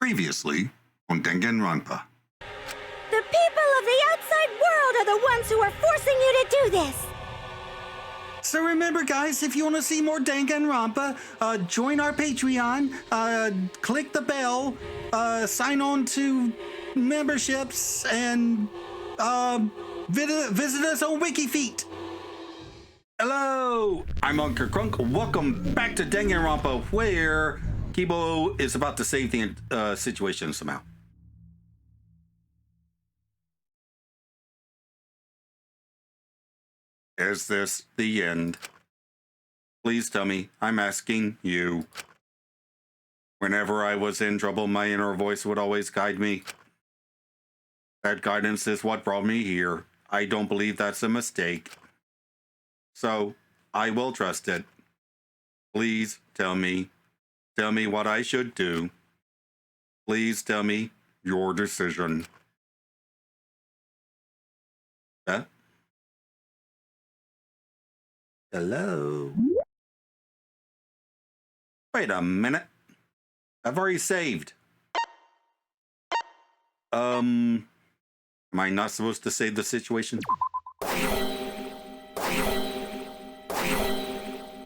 Previously on Danganronpa. The people of the outside world are the ones who are forcing you to do this! So remember, guys, if you want to see more Danganronpa, join our Patreon, click the bell, sign on to memberships, and visit us on WikiFeet. Hello, I'm Unca Crunk. Welcome back to Danganronpa, where Kibo is about to save the situation somehow. Is this the end? Please tell me. I'm asking you. Whenever I was in trouble, my inner voice would always guide me. That guidance is what brought me here. I don't believe that's a mistake. So, I will trust it. Please tell me. Tell me what I should do. Please tell me your decision. Huh? Hello? Wait a minute. I've already saved. Am I not supposed to save the situation?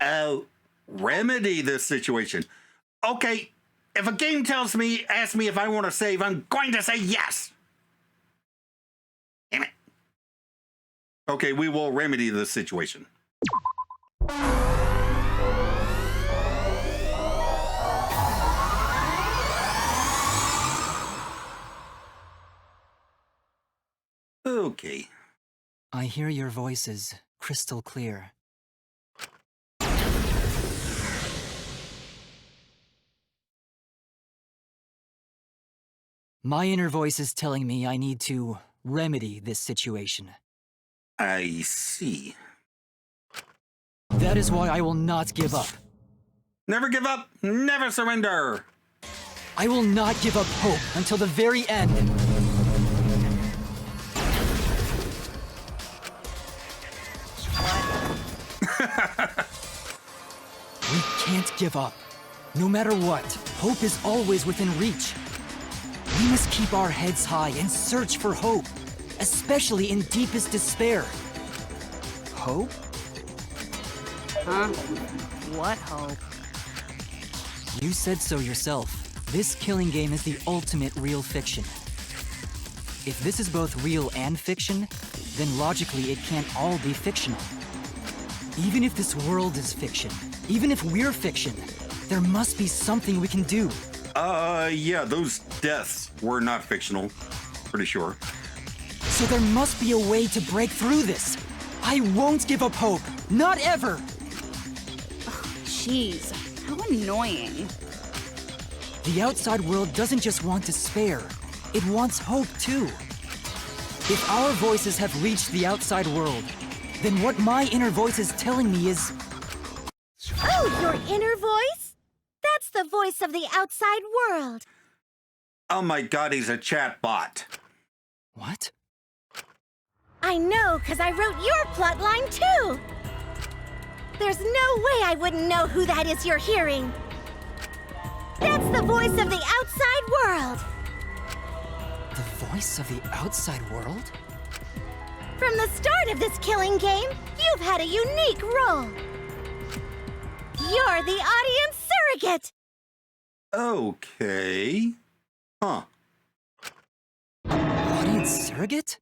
Oh, remedy this situation. Okay, if a game asks me if I want to save, I'm going to say yes. Damn it. Okay, we will remedy this situation. Okay. I hear your voices crystal clear. My inner voice is telling me I need to remedy this situation. I see. That is why I will not give up. Never give up, never surrender. I will not give up hope until the very end. We can't give up. No matter what, hope is always within reach. We must keep our heads high and search for hope, especially in deepest despair. Hope? Huh? What hope? You said so yourself. This killing game is the ultimate real fiction. If this is both real and fiction, then logically it can't all be fictional. Even if this world is fiction, even if we're fiction, there must be something we can do. Yeah, those deaths were not fictional. Pretty sure. So there must be a way to break through this. I won't give up hope. Not ever! Jeez, how annoying. The outside world doesn't just want despair. It wants hope, too. If our voices have reached the outside world, then what my inner voice is telling me is... Oh, your inner voice? That's the voice of the outside world. Oh my god, he's a chat bot. What? I know, because I wrote your plotline, too. There's no way I wouldn't know who that is you're hearing. That's the voice of the outside world. The voice of the outside world? From the start of this killing game, you've had a unique role. You're the audience surrogate. Okay. Huh. Audience surrogate?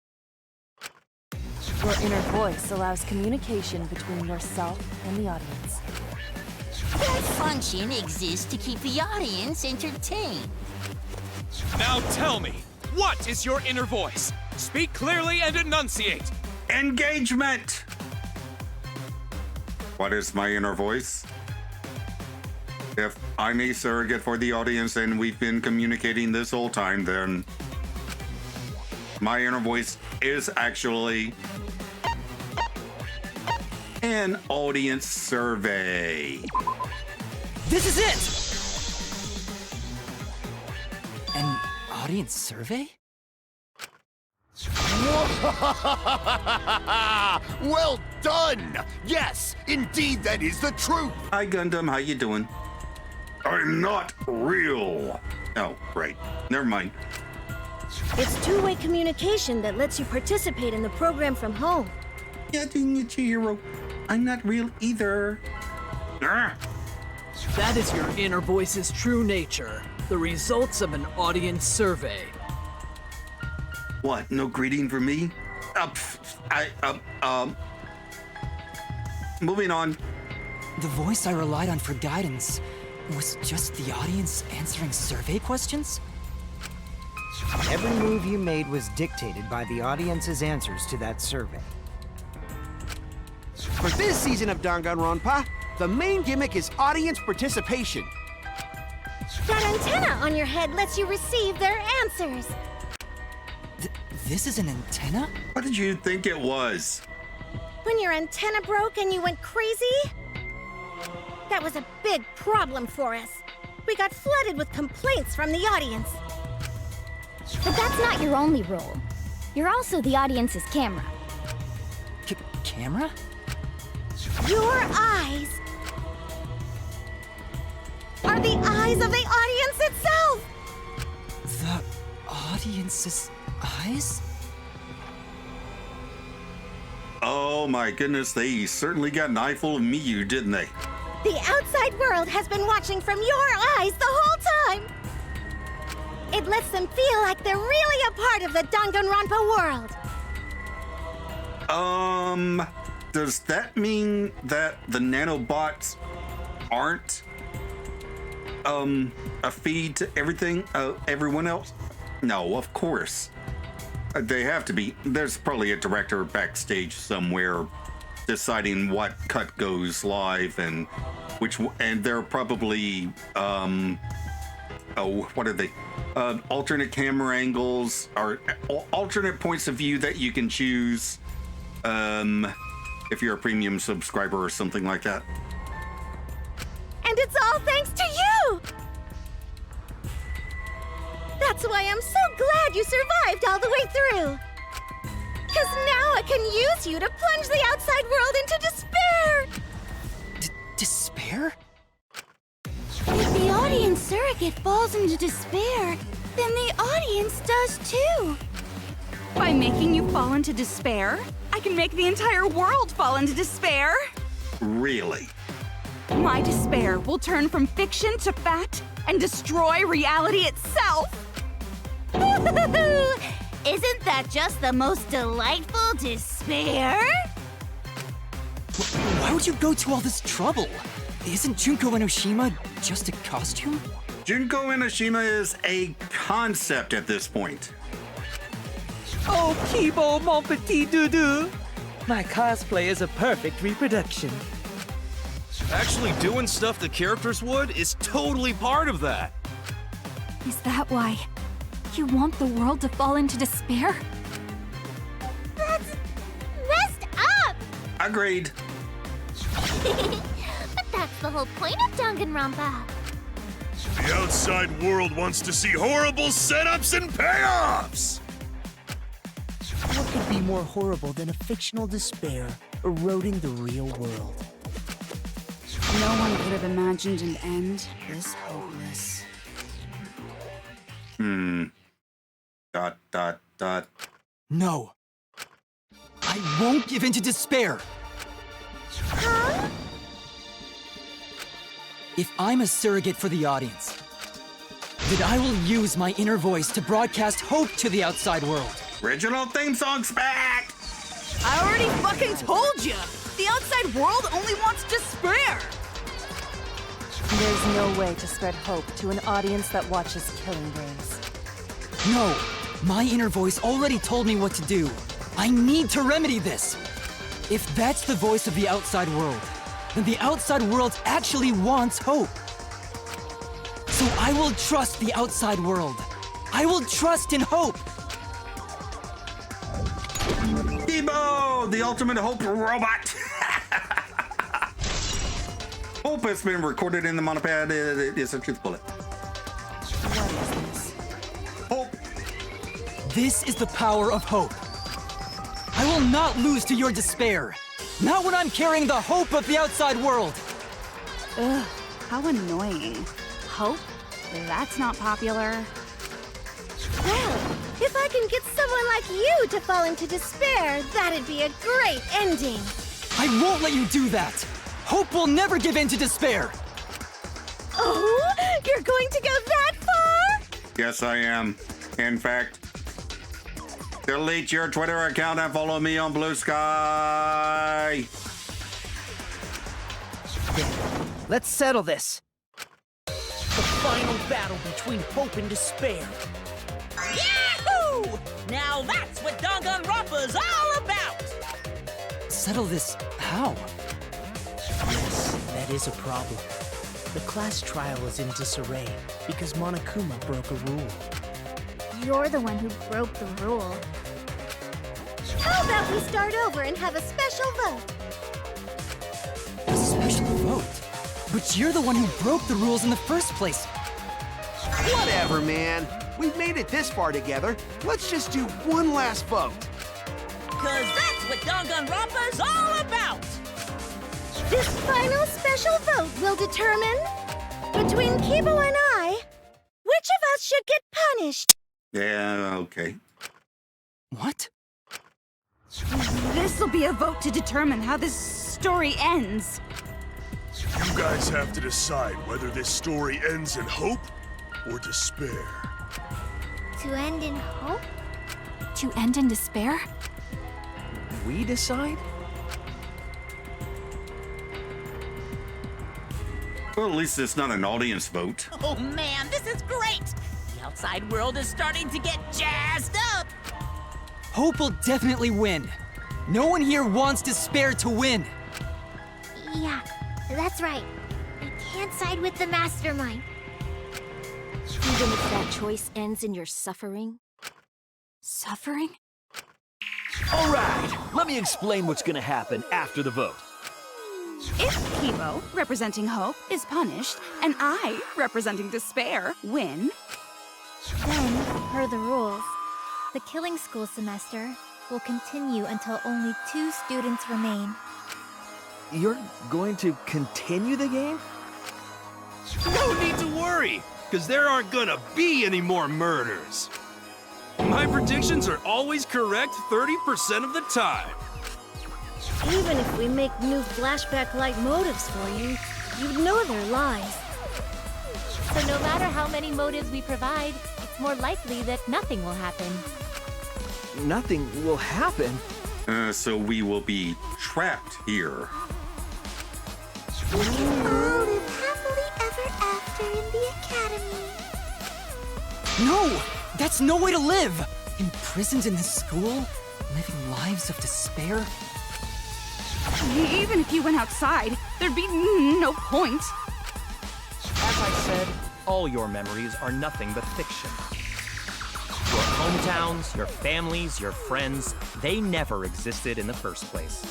Your inner voice allows communication between yourself and the audience. That function exists to keep the audience entertained. Now tell me, what is your inner voice? Speak clearly and enunciate. Engagement! What is my inner voice? If I'm a surrogate for the audience and we've been communicating this whole time, then my inner voice is actually an audience survey. This is it! An audience survey? Well done! Yes, indeed that is the truth! Hi Gundam, how you doing? I'm not real. Oh, right. Never mind. It's two-way communication that lets you participate in the program from home. Yeah, Chihiro. I'm not real either. Ah, That is your inner voice's true nature. The results of an audience survey. What? No greeting for me? Moving on. The voice I relied on for guidance was just the audience answering survey questions? Every move you made was dictated by the audience's answers to that survey. For this season of Danganronpa, the main gimmick is audience participation. That antenna on your head lets you receive their answers. This is an antenna? What did you think it was? When your antenna broke and you went crazy? That was a big problem for us. We got flooded with complaints from the audience. But that's not your only role. You're also the audience's camera. Camera? Your eyes are the eyes of the audience itself! The audience's eyes? Oh my goodness, they certainly got an eyeful of me, didn't they? The outside world has been watching from your eyes the whole time! It lets them feel like they're really a part of the Danganronpa world. Does that mean that the nanobots aren't, a feed to everyone else? No, of course. They have to be. There's probably a director backstage somewhere deciding what cut goes live and and they're probably, what are they? Alternate camera angles or alternate points of view that you can choose, if you're a premium subscriber or something like that. And it's all thanks to you! That's why I'm so glad you survived all the way through. 'Cause now I can use you to plunge the outside world into despair! Despair? If the audience surrogate falls into despair, then the audience does too. By making you fall into despair, I can make the entire world fall into despair. Really? My despair will turn from fiction to fact and destroy reality itself. Isn't that just the most delightful despair? Why would you go to all this trouble? Isn't Junko Enoshima just a costume? Junko Enoshima is a concept at this point. Oh, Kibo, mon petit doudou. My cosplay is a perfect reproduction. Actually doing stuff the characters would is totally part of that. Is that why you want the world to fall into despair? That's messed up! Agreed. But that's the whole point of Danganronpa. The outside world wants to see horrible setups and payoffs! What could be more horrible than a fictional despair eroding the real world? No one could have imagined an end this hopeless. ... No. I won't give in to despair. Huh? If I'm a surrogate for the audience, then I will use my inner voice to broadcast hope to the outside world. Original theme song's back! I already fucking told you! The outside world only wants despair! There's no way to spread hope to an audience that watches killing games. No, my inner voice already told me what to do. I need to remedy this. If that's the voice of the outside world, then the outside world actually wants hope. So I will trust the outside world. I will trust in hope. Debo, the ultimate hope robot. Hope has been recorded in the monopad. It is a truth bullet. What is this? Hope. This is the power of hope. I will not lose to your despair. Not when I'm carrying the hope of the outside world. Ugh, how annoying. Hope? That's not popular. Well, if I can get someone like you to fall into despair, that'd be a great ending. I won't let you do that! Hope will never give in to despair! Oh, you're going to go that far? Yes, I am. In fact, delete your Twitter account and follow me on Blue Sky. Let's settle this. The final battle between hope and despair. Yahoo! Now that's what Danganronpa's all about! Settle this how? Yes, that is a problem. The class trial is in disarray because Monokuma broke a rule. You're the one who broke the rule. How about we start over and have a special vote? A special vote? But you're the one who broke the rules in the first place. Whatever, man. We've made it this far together. Let's just do one last vote. Cause that's what Danganronpa's all about! This final special vote will determine, between Kibo and I, which of us should get punished. Yeah, okay. What? This'll be a vote to determine how this story ends. You guys have to decide whether this story ends in hope or despair. To end in hope? To end in despair? We decide? Well, at least it's not an audience vote. Oh man, this is great! The outside world is starting to get jazzed up! Hope will definitely win. No one here wants despair to win. Yeah, that's right. I can't side with the mastermind. Even if that choice ends in your suffering? Suffering? All right, let me explain what's gonna happen after the vote. If Kibo, representing hope, is punished, and I, representing despair, win, Then, per the rules, the killing school semester will continue until only 2 students remain. You're going to continue the game? No need to worry, because there aren't gonna be any more murders. My predictions are always correct 30% of the time. Even if we make new flashback-like motives for you, you'd know they're lies. So no matter how many motives we provide, it's more likely that nothing will happen. Nothing will happen? So we will be trapped here. We can all live happily ever after in the academy. No! That's no way to live! Imprisoned in this school? Living lives of despair? even if you went outside, there'd be no point. As I said, all your memories are nothing but fiction. Your hometowns, your families, your friends, they never existed in the first place.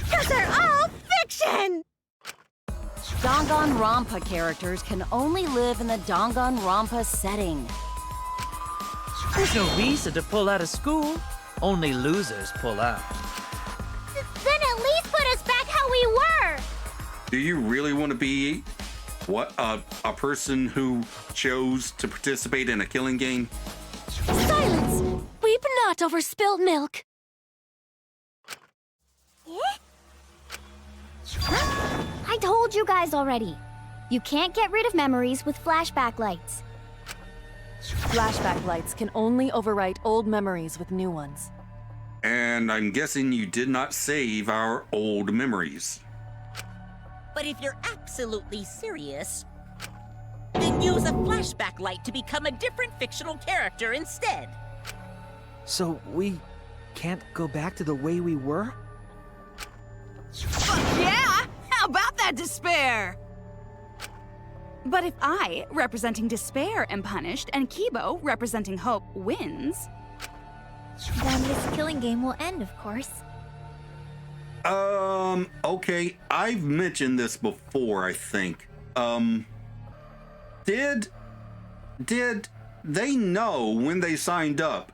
'Cause they're all fiction! Danganronpa characters can only live in the Danganronpa setting. There's no reason to pull out of school. Only losers pull out. Then at least put us back how we were! Do you really want to be a person who chose to participate in a killing game? Silence! Weep not over spilled milk. I told you guys already. You can't get rid of memories with flashback lights. Flashback lights can only overwrite old memories with new ones. And I'm guessing you did not save our old memories. But if you're absolutely serious, then use a flashback light to become a different fictional character instead. So we can't go back to the way we were? Yeah! How about that despair? But if I, representing despair, am punished, and Kibo, representing hope, wins... Then this killing game will end, of course. Okay, I've mentioned this before, I think. Did they know when they signed up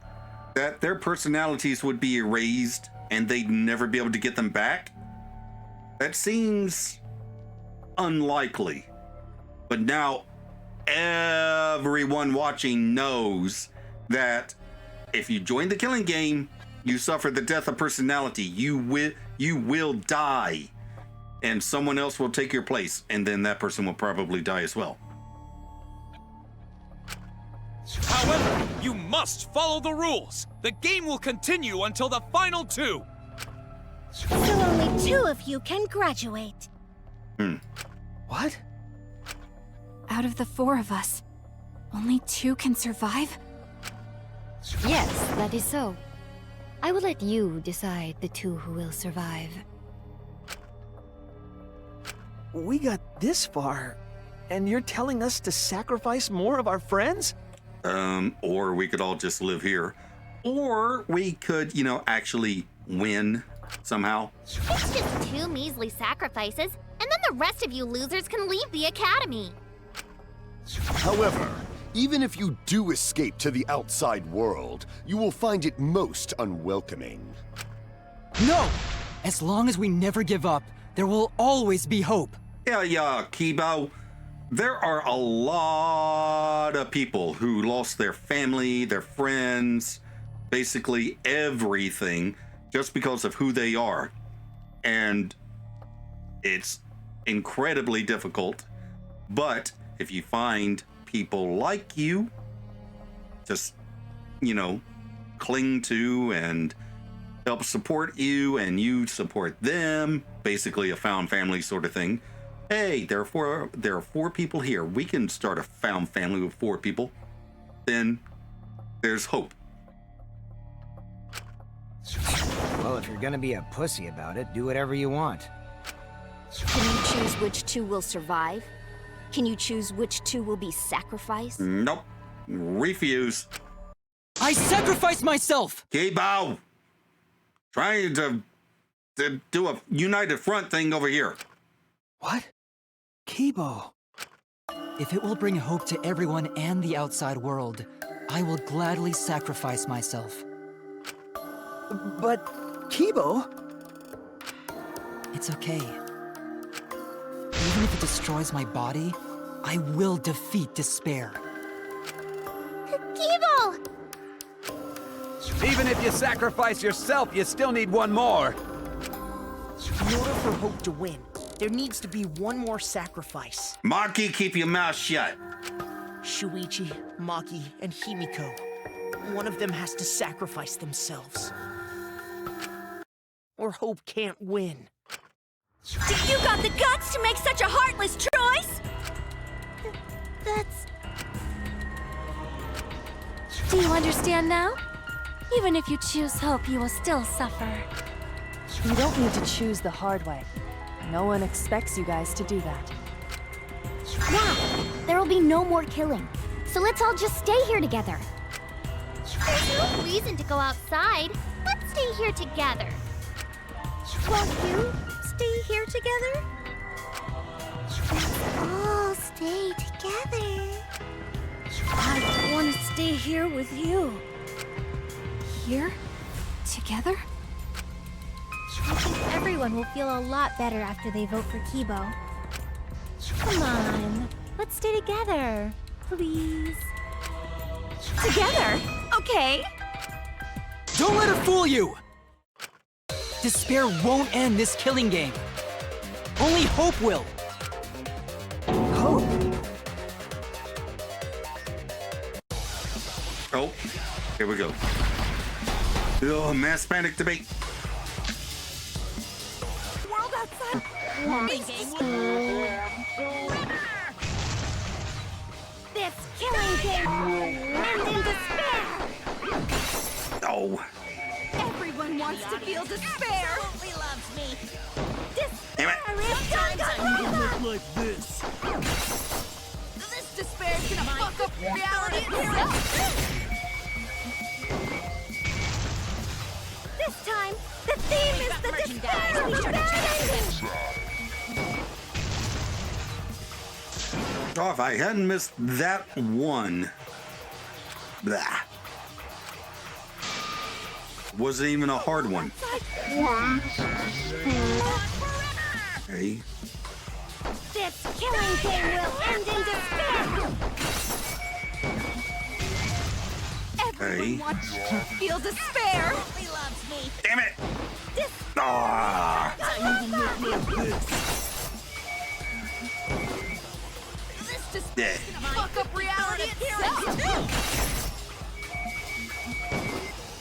that their personalities would be erased and they'd never be able to get them back? That seems unlikely. But now, everyone watching knows that if you join the killing game, you suffer the death of personality. You will die, and someone else will take your place, and then that person will probably die as well. However, you must follow the rules. The game will continue until the final two. So only 2 of you can graduate. What? Out of the 4 of us, only 2 can survive? Yes, that is so. I will let you decide the 2 who will survive. We got this far, and you're telling us to sacrifice more of our friends? Or we could all just live here. Or we could, actually win somehow. It's just 2 measly sacrifices, and then the rest of you losers can leave the academy. However, even if you do escape to the outside world, you will find it most unwelcoming. No! As long as we never give up, there will always be hope. Yeah, Kibo. There are a lot of people who lost their family, their friends, basically everything, just because of who they are. And it's incredibly difficult. But if you find people like you, just, cling to and help support you, and you support them, basically a found family sort of thing. Hey, there are 4 people here. We can start a found family with 4 people. Then there's hope. Well, if you're gonna be a pussy about it, do whatever you want. Can you choose which 2 will survive? Can you choose which 2 will be sacrificed? Nope. Refuse. I sacrifice myself! Kibo! Trying to do a united front thing over here. What? Kibo. If it will bring hope to everyone and the outside world, I will gladly sacrifice myself. But, Kibo? It's okay. Even if it destroys my body, I will defeat despair. Kibo! Even if you sacrifice yourself, you still need one more. In order for hope to win, there needs to be one more sacrifice. Maki, keep your mouth shut. Shuichi, Maki, and Himiko. One of them has to sacrifice themselves. Or hope can't win. You got the guts to make such a heartless choice? That's... Do you understand now? Even if you choose hope, you will still suffer. You don't need to choose the hard way. No one expects you guys to do that. Now, there will be no more killing. So let's all just stay here together. There's no reason to go outside. Let's stay here together. Won't you stay here together? Let's all stay together. I want to stay here with you. Here? Together? I think everyone will feel a lot better after they vote for Kibo. Come on, let's stay together, please. Together? Okay. Don't let her fool you! Despair won't end this killing game. Only hope will. Hope? Oh, here we go. Oh, mass panic debate. World outside. This killing game will end in despair. Oh. Everyone wants to feel despair. Absolutely loves me. Damn it. Sometimes I Danganronpa! look like this. This despair is gonna fuck up reality itself. This time, the theme is the despair of a bad ending. Oh, if I hadn't missed that one. Blah. Wasn't even a hard one. Okay. This killing game will end in despair. Hey. Feel despair. He loves me. Damn it! Ah! This despair is gonna fuck up reality itself.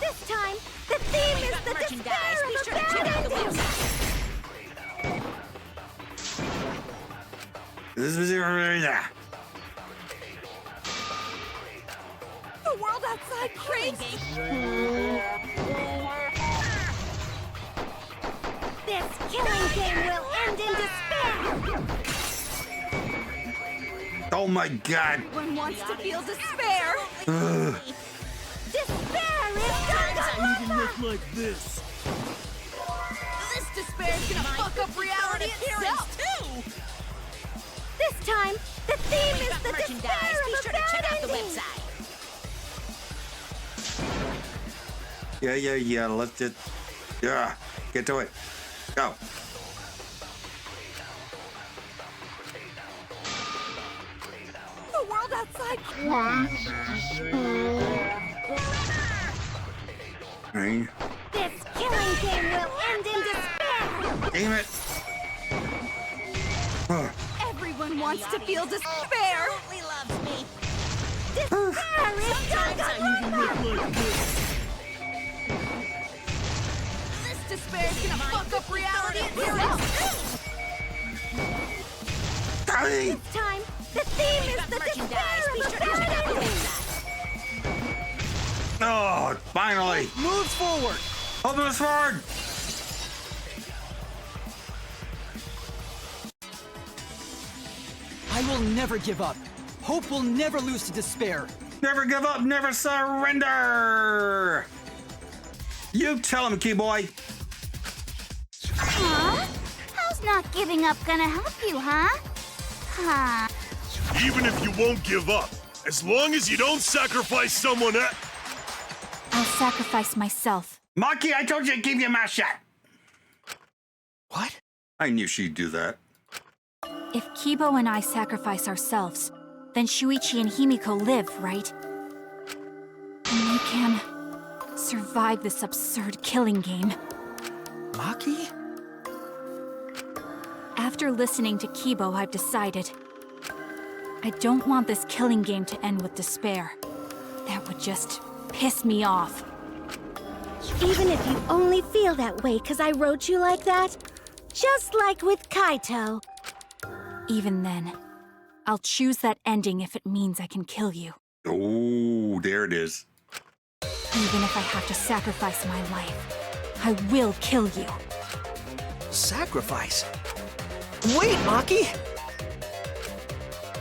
This time, the theme is the despair of a bad ending. This is The world outside craves. This killing game will end in despair. Oh my god! Everyone wants to feel despair. Ugh. Despair is Danganronpa! Look like this. This despair is gonna fuck up reality itself. Too. This time, the theme is the Merchandise. despair Be of a sure to check bad out the ending. website. Yeah. Let's just. Yeah. Get to it. Go. The world outside. Hey. This killing game will end in despair. Damn it! Everyone wants to feel despair. He loves me. Despair is Danganronpa! This despair is gonna fuck up reality itself. Hey. This time, the theme is the despair Be of sure a to check bad out the ending. website. Oh, finally! Moves forward. Hold us forward! I will never give up. Hope will never lose to despair. Never give up, never surrender! You tell him, Keyboy. Huh? How's not giving up gonna help you, huh? Huh. Even if you won't give up, as long as you don't sacrifice someone else. I'll sacrifice myself. Maki, I told you to keep your mouth shut. What? I knew she'd do that. If Kibo and I sacrifice ourselves, then Shuichi and Himiko live, right? And we can survive this absurd killing game. Maki? After listening to Kibo, I've decided. I don't want this killing game to end with despair. That would just piss me off. Even if you only feel that way because I wrote you like that, just like with Kaito. Even then, I'll choose that ending if it means I can kill you. Oh, there it is. Even if I have to sacrifice my life, I will kill you. Sacrifice? Wait, Maki!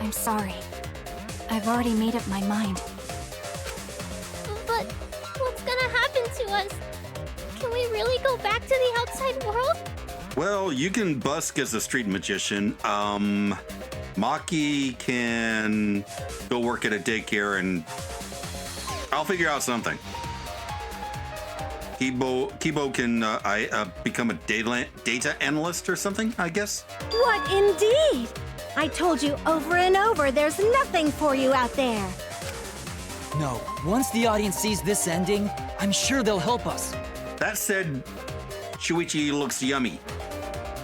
I'm sorry. I've already made up my mind. But what's gonna happen to us? Can we really go back to the outside world? Well, you can busk as a street magician. Maki can go work at a daycare and I'll figure out something. Kibo can become a data analyst or something, I guess. What indeed? I told you over and over there's nothing for you out there. No, once the audience sees this ending, I'm sure they'll help us. That said, Shuichi looks yummy.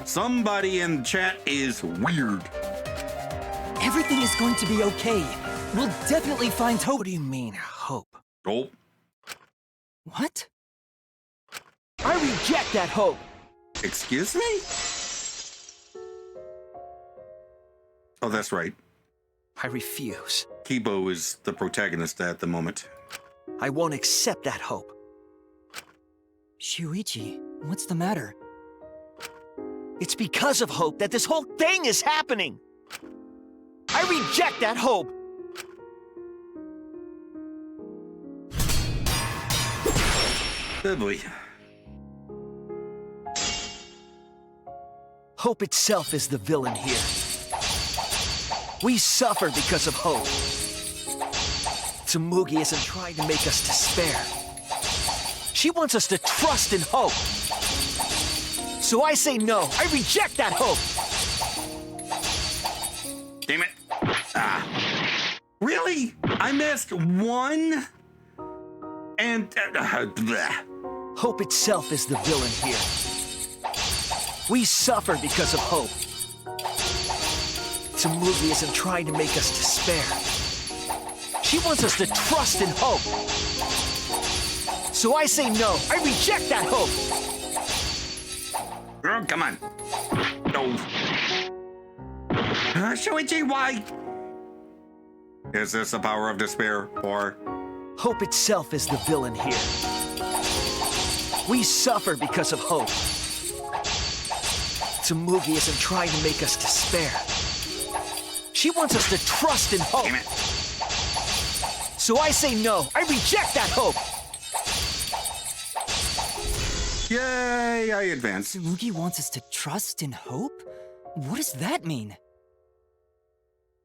Somebody in chat is weird. Everything is going to be okay. We'll definitely find hope. What do you mean, hope? Oh. What? I reject that hope. Excuse me? Oh, that's right. I refuse. Kibo is the protagonist at the moment. I won't accept that hope. Shuichi, what's the matter? It's because of hope that this whole thing is happening! I reject that hope! Oh boy. Hope itself is the villain here. We suffer because of hope. Tsumugi isn't trying to make us despair. She wants us to trust in hope. So I say no. I reject that hope. Damn it. Ah. Really? I missed one? And bleh. Hope itself is the villain here. We suffer because of hope. Tsumugi isn't trying to make us despair. She wants us to trust in hope. So I say no. I reject that hope. Oh, come on. No. Shuichi, why? Is this the power of despair, or? Hope itself is the villain here. We suffer because of hope. Tsumugi isn't trying to make us despair. She wants us to trust in hope. Damn it. So I say no. I reject that hope. Yay, I advance. Tsumugi wants us to trust in hope? What does that mean?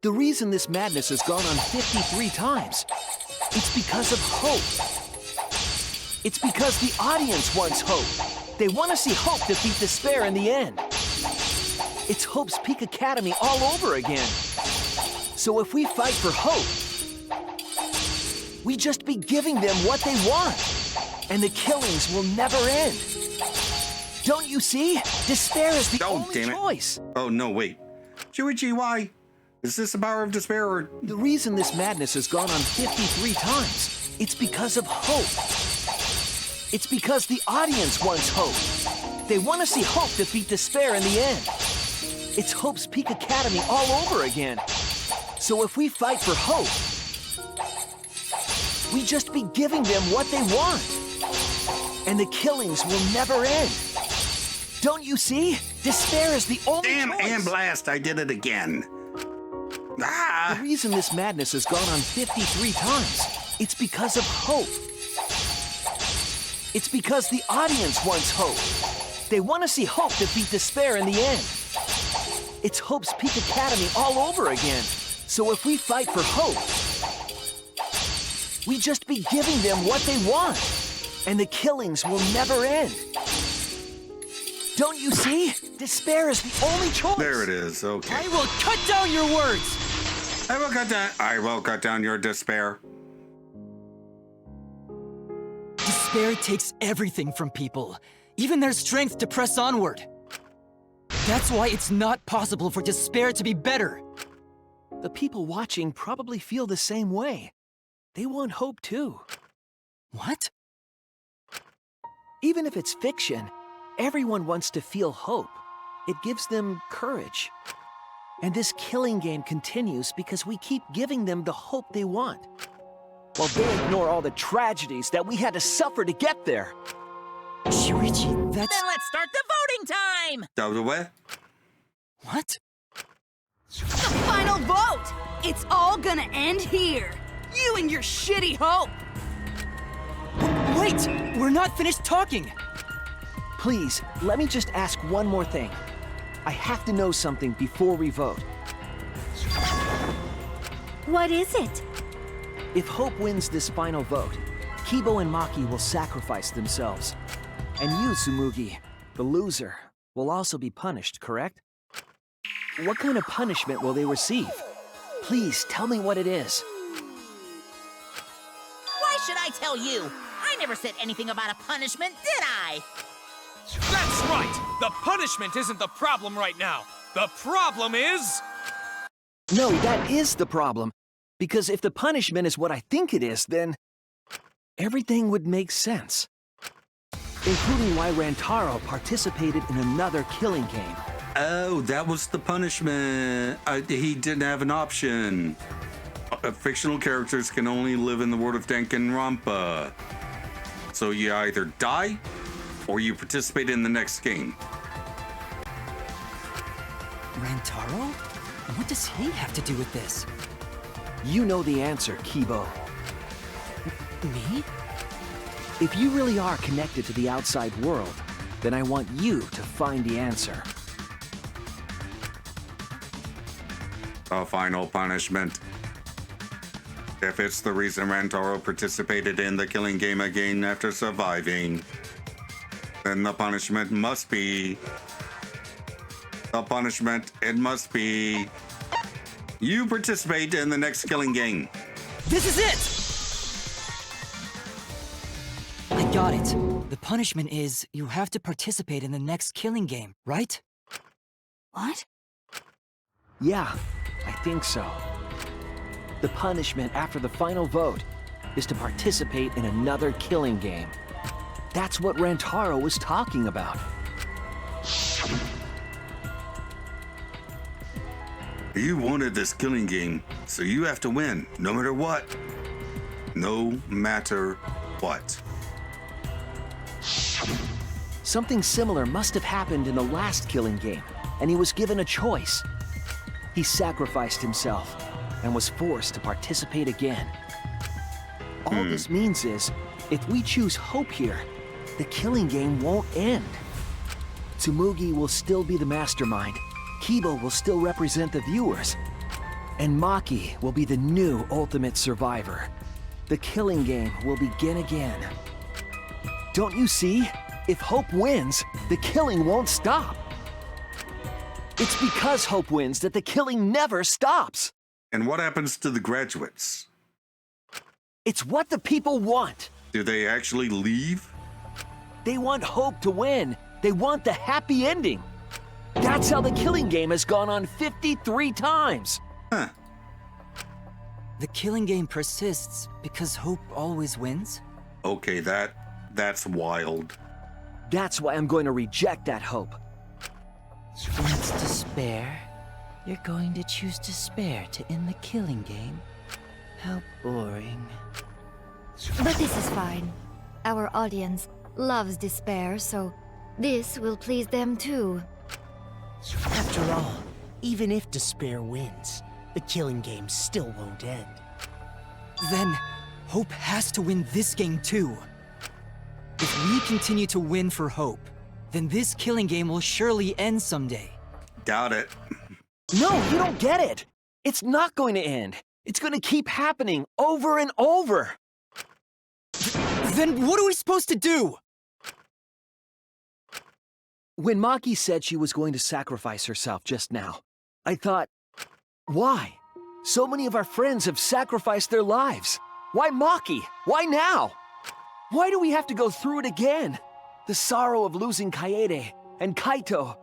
The reason this madness has gone on 53 times, it's because of hope. It's because the audience wants hope. They want to see hope defeat despair in the end. It's Hope's Peak Academy all over again. So if we fight for hope, we just be giving them what they want. And the killings will never end. Don't you see? Despair is the only choice. Oh, no, wait. Shuichi, why? Is this the power of despair, or? The reason this madness has gone on 53 times, it's because of hope. It's because the audience wants hope. They want to see hope defeat despair in the end. It's Hope's Peak Academy all over again. So if we fight for hope, we just be giving them what they want. And the killings will never end. Don't you see? Despair is the only Damn, choice. and blast, I did it again. Ah! The reason this madness has gone on 53 times, it's because of hope. It's because the audience wants hope. They want to see hope defeat despair in the end. It's Hope's Peak Academy all over again. So if we fight for hope, we just be giving them what they want. And the killings will never end. Don't you see? Despair is the only choice. There it is, okay. I will cut down your words! I will cut down your despair. Despair takes everything from people, even their strength to press onward. That's why it's not possible for despair to be better. The people watching probably feel the same way. They want hope too. What? Even if it's fiction, everyone wants to feel hope. It gives them courage. And this killing game continues because we keep giving them the hope they want. While they ignore all the tragedies that we had to suffer to get there. Shuichi, that's... Then let's start the voting time! What? What? The final vote! It's all gonna end here! You and your shitty hope! Wait! We're not finished talking! Please, let me just ask one more thing. I have to know something before we vote. What is it? If Hope wins this final vote, Kibo and Maki will sacrifice themselves. And you, Tsumugi, the loser, will also be punished, correct? What kind of punishment will they receive? Please, tell me what it is. Why should I tell you? I never said anything about a punishment, did I? That's right! The punishment isn't the problem right now. The problem is... No, that is the problem. Because if the punishment is what I think it is, then everything would make sense. Including why Rantaro participated in another killing game. Oh, that was the punishment. He didn't have an option. Fictional characters can only live in the world of Danganronpa. So you either die, or you participate in the next game. Rantaro? What does he have to do with this? You know the answer, Kibo. Me? If you really are connected to the outside world, then I want you to find the answer. A final punishment. If it's the reason Rantaro participated in the killing game again after surviving, then the punishment must be... You participate in the next killing game. This is it! I got it. The punishment is you have to participate in the next killing game, right? What? Yeah, I think so. The punishment after the final vote is to participate in another killing game. That's what Rantaro was talking about. You wanted this killing game, so you have to win, no matter what. No matter what. Something similar must have happened in the last killing game, and he was given a choice. He sacrificed himself and was forced to participate again. All this means is, if we choose hope here, the killing game won't end. Tsumugi will still be the mastermind, Kibo will still represent the viewers, and Maki will be the new ultimate survivor. The killing game will begin again. Don't you see? If Hope wins, the killing won't stop. It's because Hope wins that the killing never stops. And what happens to the graduates? It's what the people want. Do they actually leave? They want Hope to win. They want the happy ending. That's how the killing game has gone on 53 times. Huh. The killing game persists because Hope always wins? Okay, that's wild. That's why I'm going to reject that Hope. It's despair. You're going to choose despair to end the killing game? How boring. But this is fine. Our audience loves despair, so this will please them too. After all, even if despair wins, the killing game still won't end. Then, Hope has to win this game too. If we continue to win for Hope, then this killing game will surely end someday. Doubt it. No, you don't get it. It's not going to end. It's going to keep happening over and over. Then what are we supposed to do? When Maki said she was going to sacrifice herself just now, I thought, why? So many of our friends have sacrificed their lives. Why Maki? Why now? Why do we have to go through it again? The sorrow of losing Kaede and Kaito.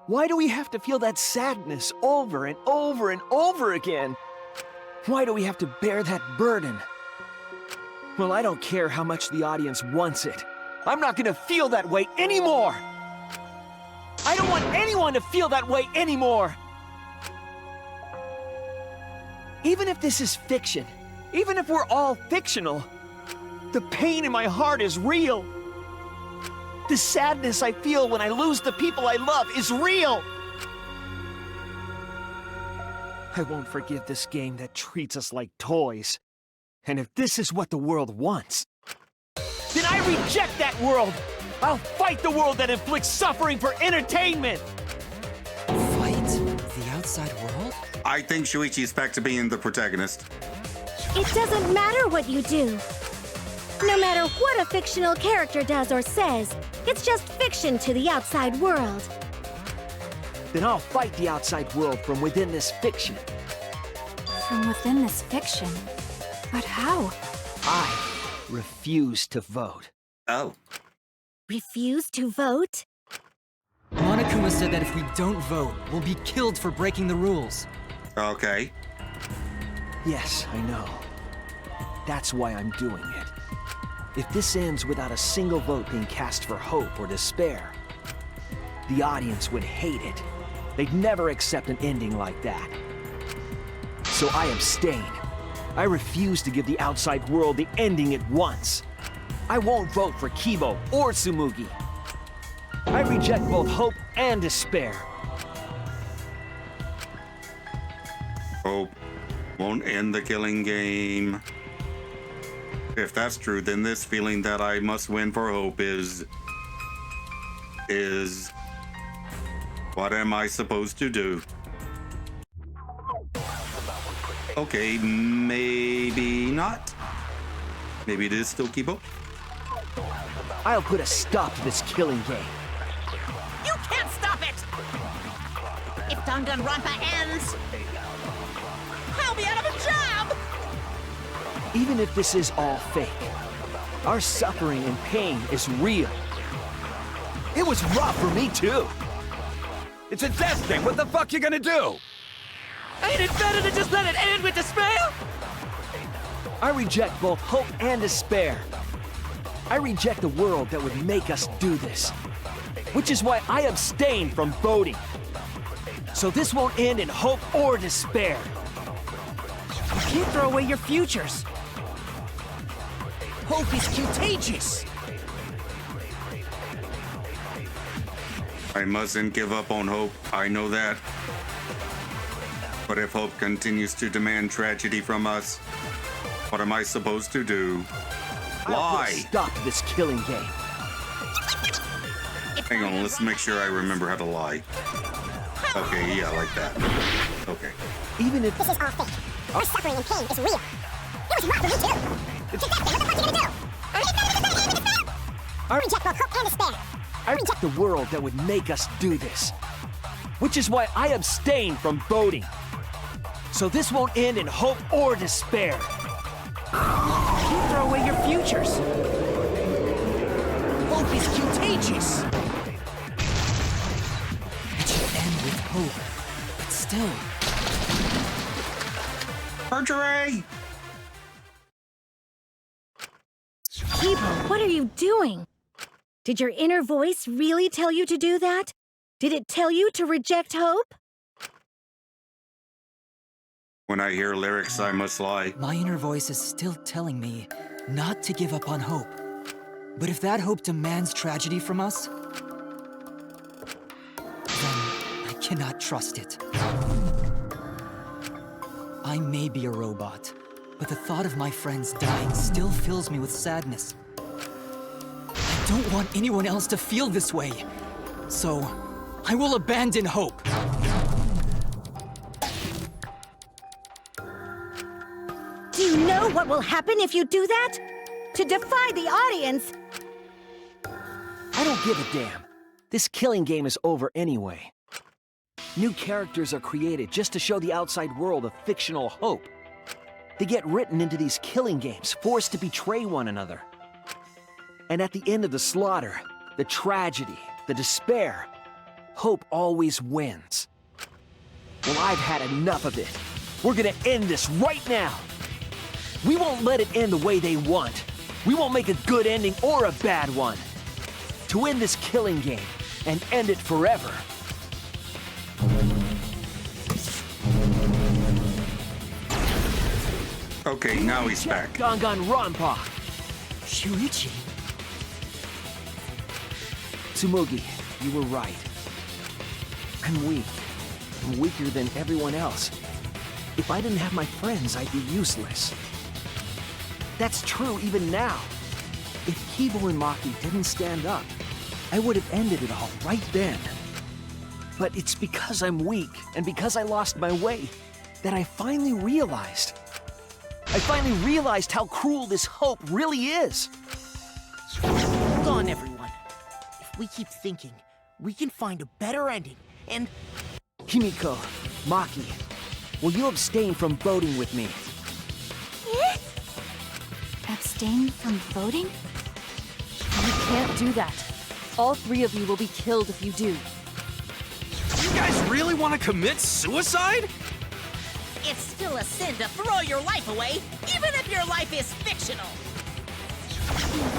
Why do we have to feel that sadness over and over and over again? Why do we have to bear that burden? Well, I don't care how much the audience wants it. I'm not gonna feel that way anymore! I don't want anyone to feel that way anymore! Even if this is fiction, even if we're all fictional, the pain in my heart is real. The sadness I feel when I lose the people I love is real. I won't forgive this game that treats us like toys. And if this is what the world wants, then I reject that world! I'll fight the world that inflicts suffering for entertainment! Fight the outside world? I think Shuichi's back to being the protagonist. It doesn't matter what you do. No matter what a fictional character does or says, it's just fiction to the outside world. Then I'll fight the outside world from within this fiction. From within this fiction? But how? I refuse to vote. Oh. Refuse to vote? Monokuma said that if we don't vote, we'll be killed for breaking the rules. Okay. Yes, I know. That's why I'm doing it. If this ends without a single vote being cast for hope or despair, the audience would hate it. They'd never accept an ending like that. So I abstain. I refuse to give the outside world the ending it wants. I won't vote for Kibo or Tsumugi. I reject both hope and despair. Hope won't end the killing game. If that's true, then this feeling that I must win for hope is... What am I supposed to do? Okay, maybe not. Maybe it is still Kibo. I'll put a stop to this killing game. You can't stop it! If Danganronpa ends, I'll be out of a job! Even if this is all fake, Our suffering and pain is real. It was rough for me, too. It's a death thing. What the fuck you gonna do? Ain't it better to just let it end with despair? I reject both hope and despair. I reject the world that would make us do this. Which is why I abstain from voting. So this won't end in hope or despair. You can't throw away your futures. Hope is contagious. I mustn't give up on hope. I know that. But if hope continues to demand tragedy from us, what am I supposed to do? Lie. Stop this killing game. Hang on, let's make sure I remember how to lie. Okay, yeah, like that. Okay. Even if this is all fake, our suffering and pain is real. It was rough for me too. Reject it. What the fuck you gonna do? I reject both hope and despair. I reject the world that would make us do this. Which is why I abstain from voting. So this won't end in hope or despair. You throw away your futures. Hope is contagious. It should end with hope, but still. Perjury! Kibo, what are you doing? Did your inner voice really tell you to do that? Did it tell you to reject hope? When I hear lyrics, I must lie. My inner voice is still telling me not to give up on hope. But if that hope demands tragedy from us, then I cannot trust it. I may be a robot, but the thought of my friends dying still fills me with sadness. I don't want anyone else to feel this way, so I will abandon hope. Do you know what will happen if you do that? To defy the audience! I don't give a damn. This killing game is over anyway. New characters are created just to show the outside world a fictional hope. They get written into these killing games, forced to betray one another. And at the end of the slaughter, the tragedy, the despair, hope always wins. Well, I've had enough of it. We're gonna end this right now. We won't let it end the way they want. We won't make a good ending or a bad one. To end this killing game and end it forever. Okay, now he's back. Danganronpa. Shuichi. Tsumugi, you were right. I'm weak. I'm weaker than everyone else. If I didn't have my friends, I'd be useless. That's true even now. If Kibo and Maki didn't stand up, I would have ended it all right then. But it's because I'm weak and because I lost my way that I finally realized. I finally realized how cruel this hope really is. Hold on, everyone. If we keep thinking, we can find a better ending, and... Himiko, Maki, will you abstain from voting with me? Abstain from voting? You can't do that. All three of you will be killed if you do. You guys really want to commit suicide? It's still a sin to throw your life away, even if your life is fictional.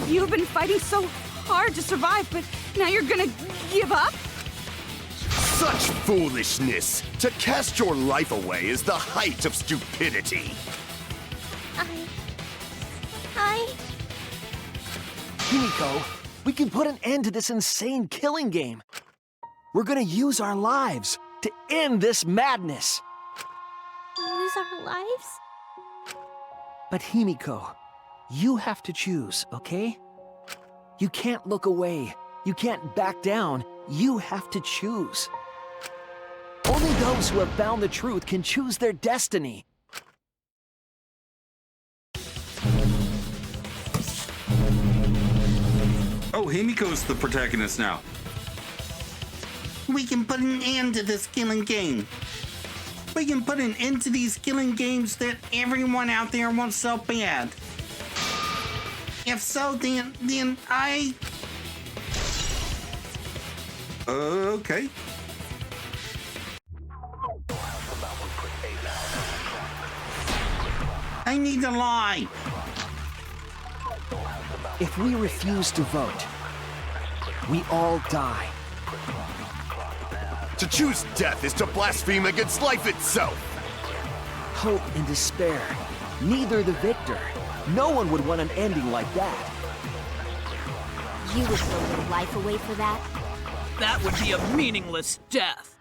You've been fighting so hard to survive, but now you're gonna give up? Such foolishness! To cast your life away is the height of stupidity. Himiko, we can put an end to this insane killing game. We're gonna use our lives to end this madness. Lose our lives? But Himiko, you have to choose, okay? You can't look away. You can't back down. You have to choose. Only those who have found the truth can choose their destiny. Oh, Himiko's the protagonist now. We can put an end to this killing game. We can put an end to these killing games that everyone out there wants so bad. If so, then I... Okay. I need to lie. If we refuse to vote, we all die. To choose death is to blaspheme against life itself. Hope and despair, neither the victor. No one would want an ending like that. You would throw your life away for that? That would be a meaningless death.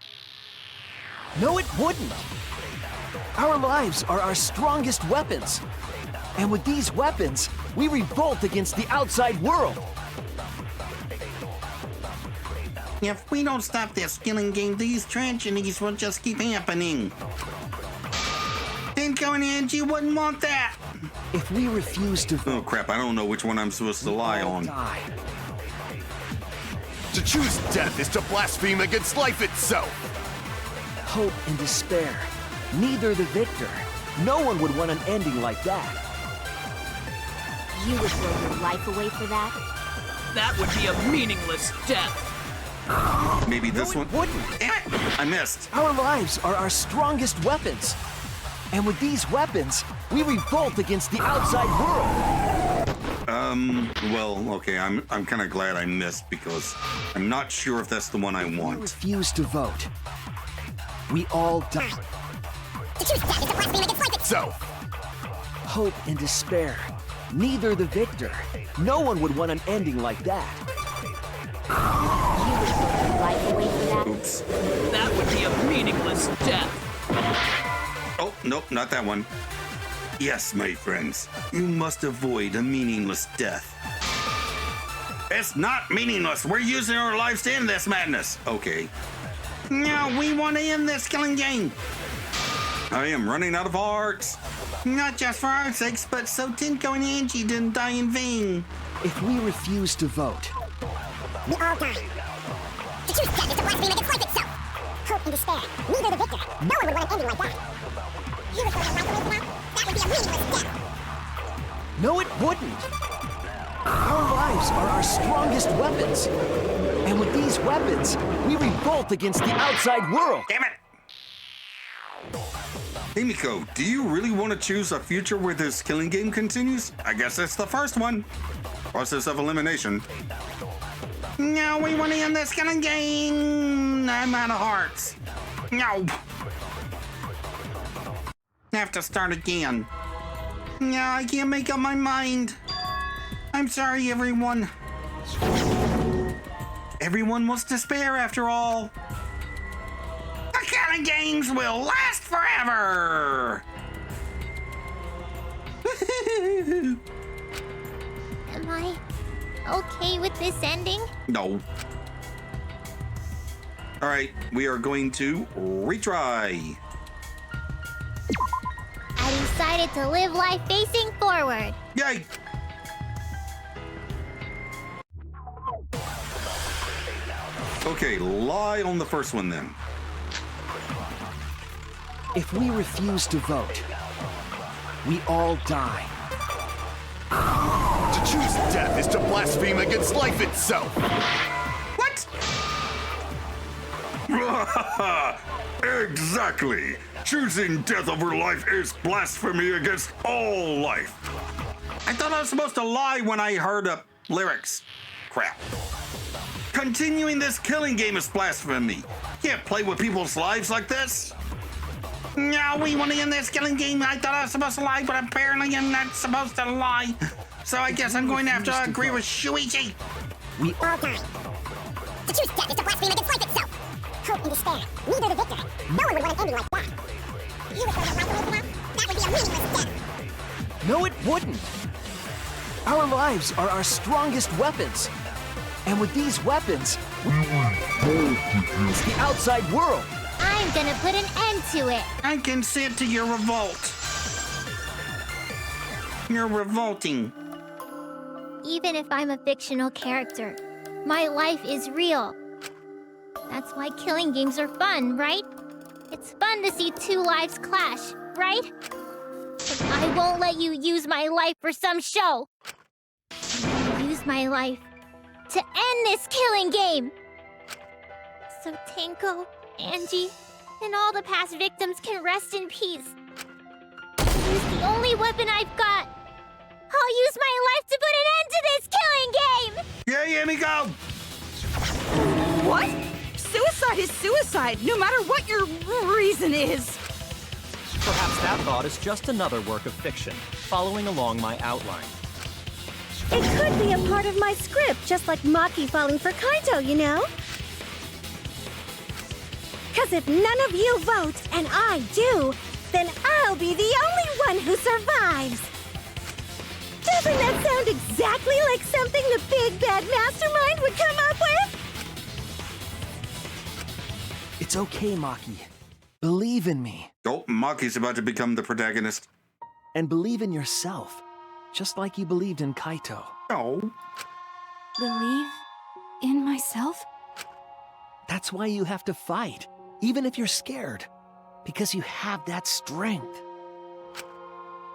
No, it wouldn't. Our lives are our strongest weapons. And with these weapons, we revolt against the outside world. If we don't stop this killing game, these tragedies will just keep happening. Denko and Angie wouldn't want that. If we refuse to vote... Oh crap, I don't know which one I'm supposed to lie on. Die. To choose death is to blaspheme against life itself. Hope and despair, neither the victor. No one would want an ending like that. You would throw your life away for that? That would be a meaningless death. Maybe this one wouldn't. I missed. Our lives are our strongest weapons. And with these weapons, we revolt against the outside world. Well, okay, I'm kind of glad I missed because I'm not sure if that's the one I want. We refuse to vote. We all die. To choose death is to blaspheme against life itself. Hope and despair, neither the victor. No one would want an ending like that. You would throw your life away for that? Oops. That would be a meaningless death. Oh, nope, not that one. Yes, my friends, you must avoid a meaningless death. It's not meaningless. We're using our lives to end this madness. Okay. Now we want to end this killing game. I am running out of hearts. Not just for our sakes, but so Denko and Angie didn't die in vain. If we refuse to vote, we all die. To choose death is to blaspheme against life itself. Hope and despair, neither the victor. No one would want an ending like that. You would throw your life away for that? That would be a meaningless death. no, it wouldn't. Our lives are our strongest weapons. And with these weapons, we revolt against the outside world. Damn it! Hey, Miko, do you really want to choose a future where this killing game continues? I guess it's the first one. Process of elimination. No, we want to end this killing game. I'm out of hearts. No. Have to start again. No, I can't make up my mind. I'm sorry, everyone. Everyone wants despair after all. The killing games will last forever! Am I okay with this ending? No. Alright, we are going to retry. I decided to live life facing forward. Yay! Okay, lie on the first one then. If we refuse to vote, we all die. To choose death is to blaspheme against life itself. What? Exactly. Choosing death over life is blasphemy against all life. I thought I was supposed to lie when I heard lyrics. Crap. Continuing this killing game is blasphemy. Can't play with people's lives like this. No, we want to end this killing game. I thought I was supposed to lie, but apparently I'm not supposed to lie. So I guess I'm going to have to agree with Shuichi. We all die. To choose death is to blaspheme against life itself. Hope and despair, neither the victor. No one would want an ending like that. You would throw your life away for that? That would be a meaningless death. No, it wouldn't. Our lives are our strongest weapons. And with these weapons, we revolt against the outside world. I'm gonna put an end to it. I consent to your revolt. You're revolting. Even if I'm a fictional character, my life is real. That's why killing games are fun, right? It's fun to see two lives clash, right? But I won't let you use my life for some show. use my life to end this killing game. So Tenko, Angie, and all the past victims can rest in peace. I'll use the only weapon I've got. I'll use my life to put an end to this killing game! Yay, Emiko! What? Suicide is suicide, no matter what your reason is. Perhaps that thought is just another work of fiction, following along my outline. It could be a part of my script, just like Maki falling for Kaito, you know? Because if none of you vote, and I do, then I'll be the only one who survives. Doesn't that sound exactly like something the big bad mastermind would come up with? It's okay, Maki. Believe in me. Oh, Maki's about to become the protagonist. And believe in yourself, just like you believed in Kaito. Oh. Believe in myself? That's why you have to fight, even if you're scared. Because you have that strength.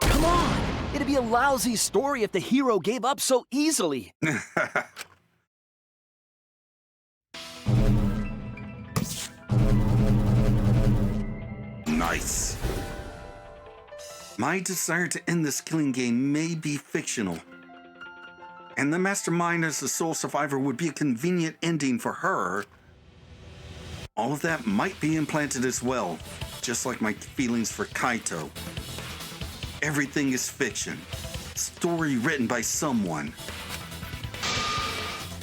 Come on! It'd be a lousy story if the hero gave up so easily. Nice. My desire to end this killing game may be fictional. And the mastermind as the sole survivor would be a convenient ending for her. All of that might be implanted as well, just like my feelings for Kaito. Everything is fiction. Story written by someone.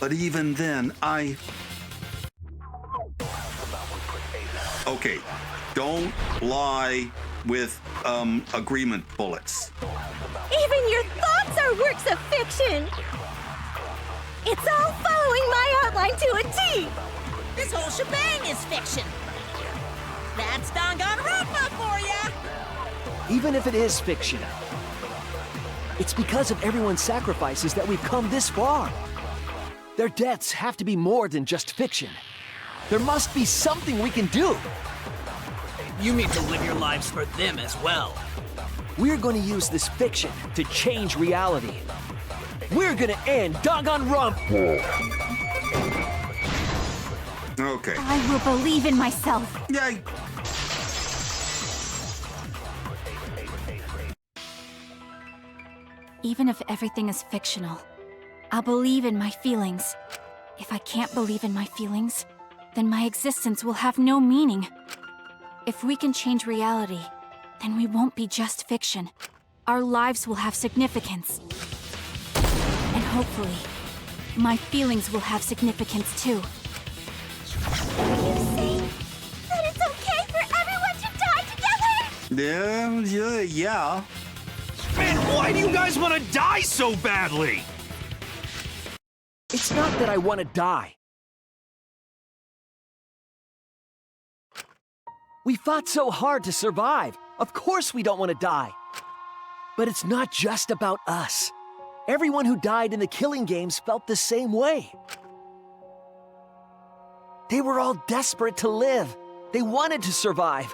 But even then, Okay, don't lie with agreement bullets. Even your thoughts are works of fiction! It's all following my outline to a T! This whole shebang is fiction. That's Danganronpa for ya! Even if it is fiction, it's because of everyone's sacrifices that we've come this far. Their deaths have to be more than just fiction. There must be something we can do. You mean to live your lives for them as well. We're going to use this fiction to change reality. We're going to end Danganronpa. Okay. I will believe in myself. Yay! Even if everything is fictional, I'll believe in my feelings. If I can't believe in my feelings, then my existence will have no meaning. If we can change reality, then we won't be just fiction. Our lives will have significance. And hopefully, my feelings will have significance too. Are you saying that it's okay for everyone to die together? Yeah. Man, why do you guys want to die so badly? It's not that I want to die. We fought so hard to survive. Of course we don't want to die. But it's not just about us. Everyone who died in the killing games felt the same way. They were all desperate to live. They wanted to survive.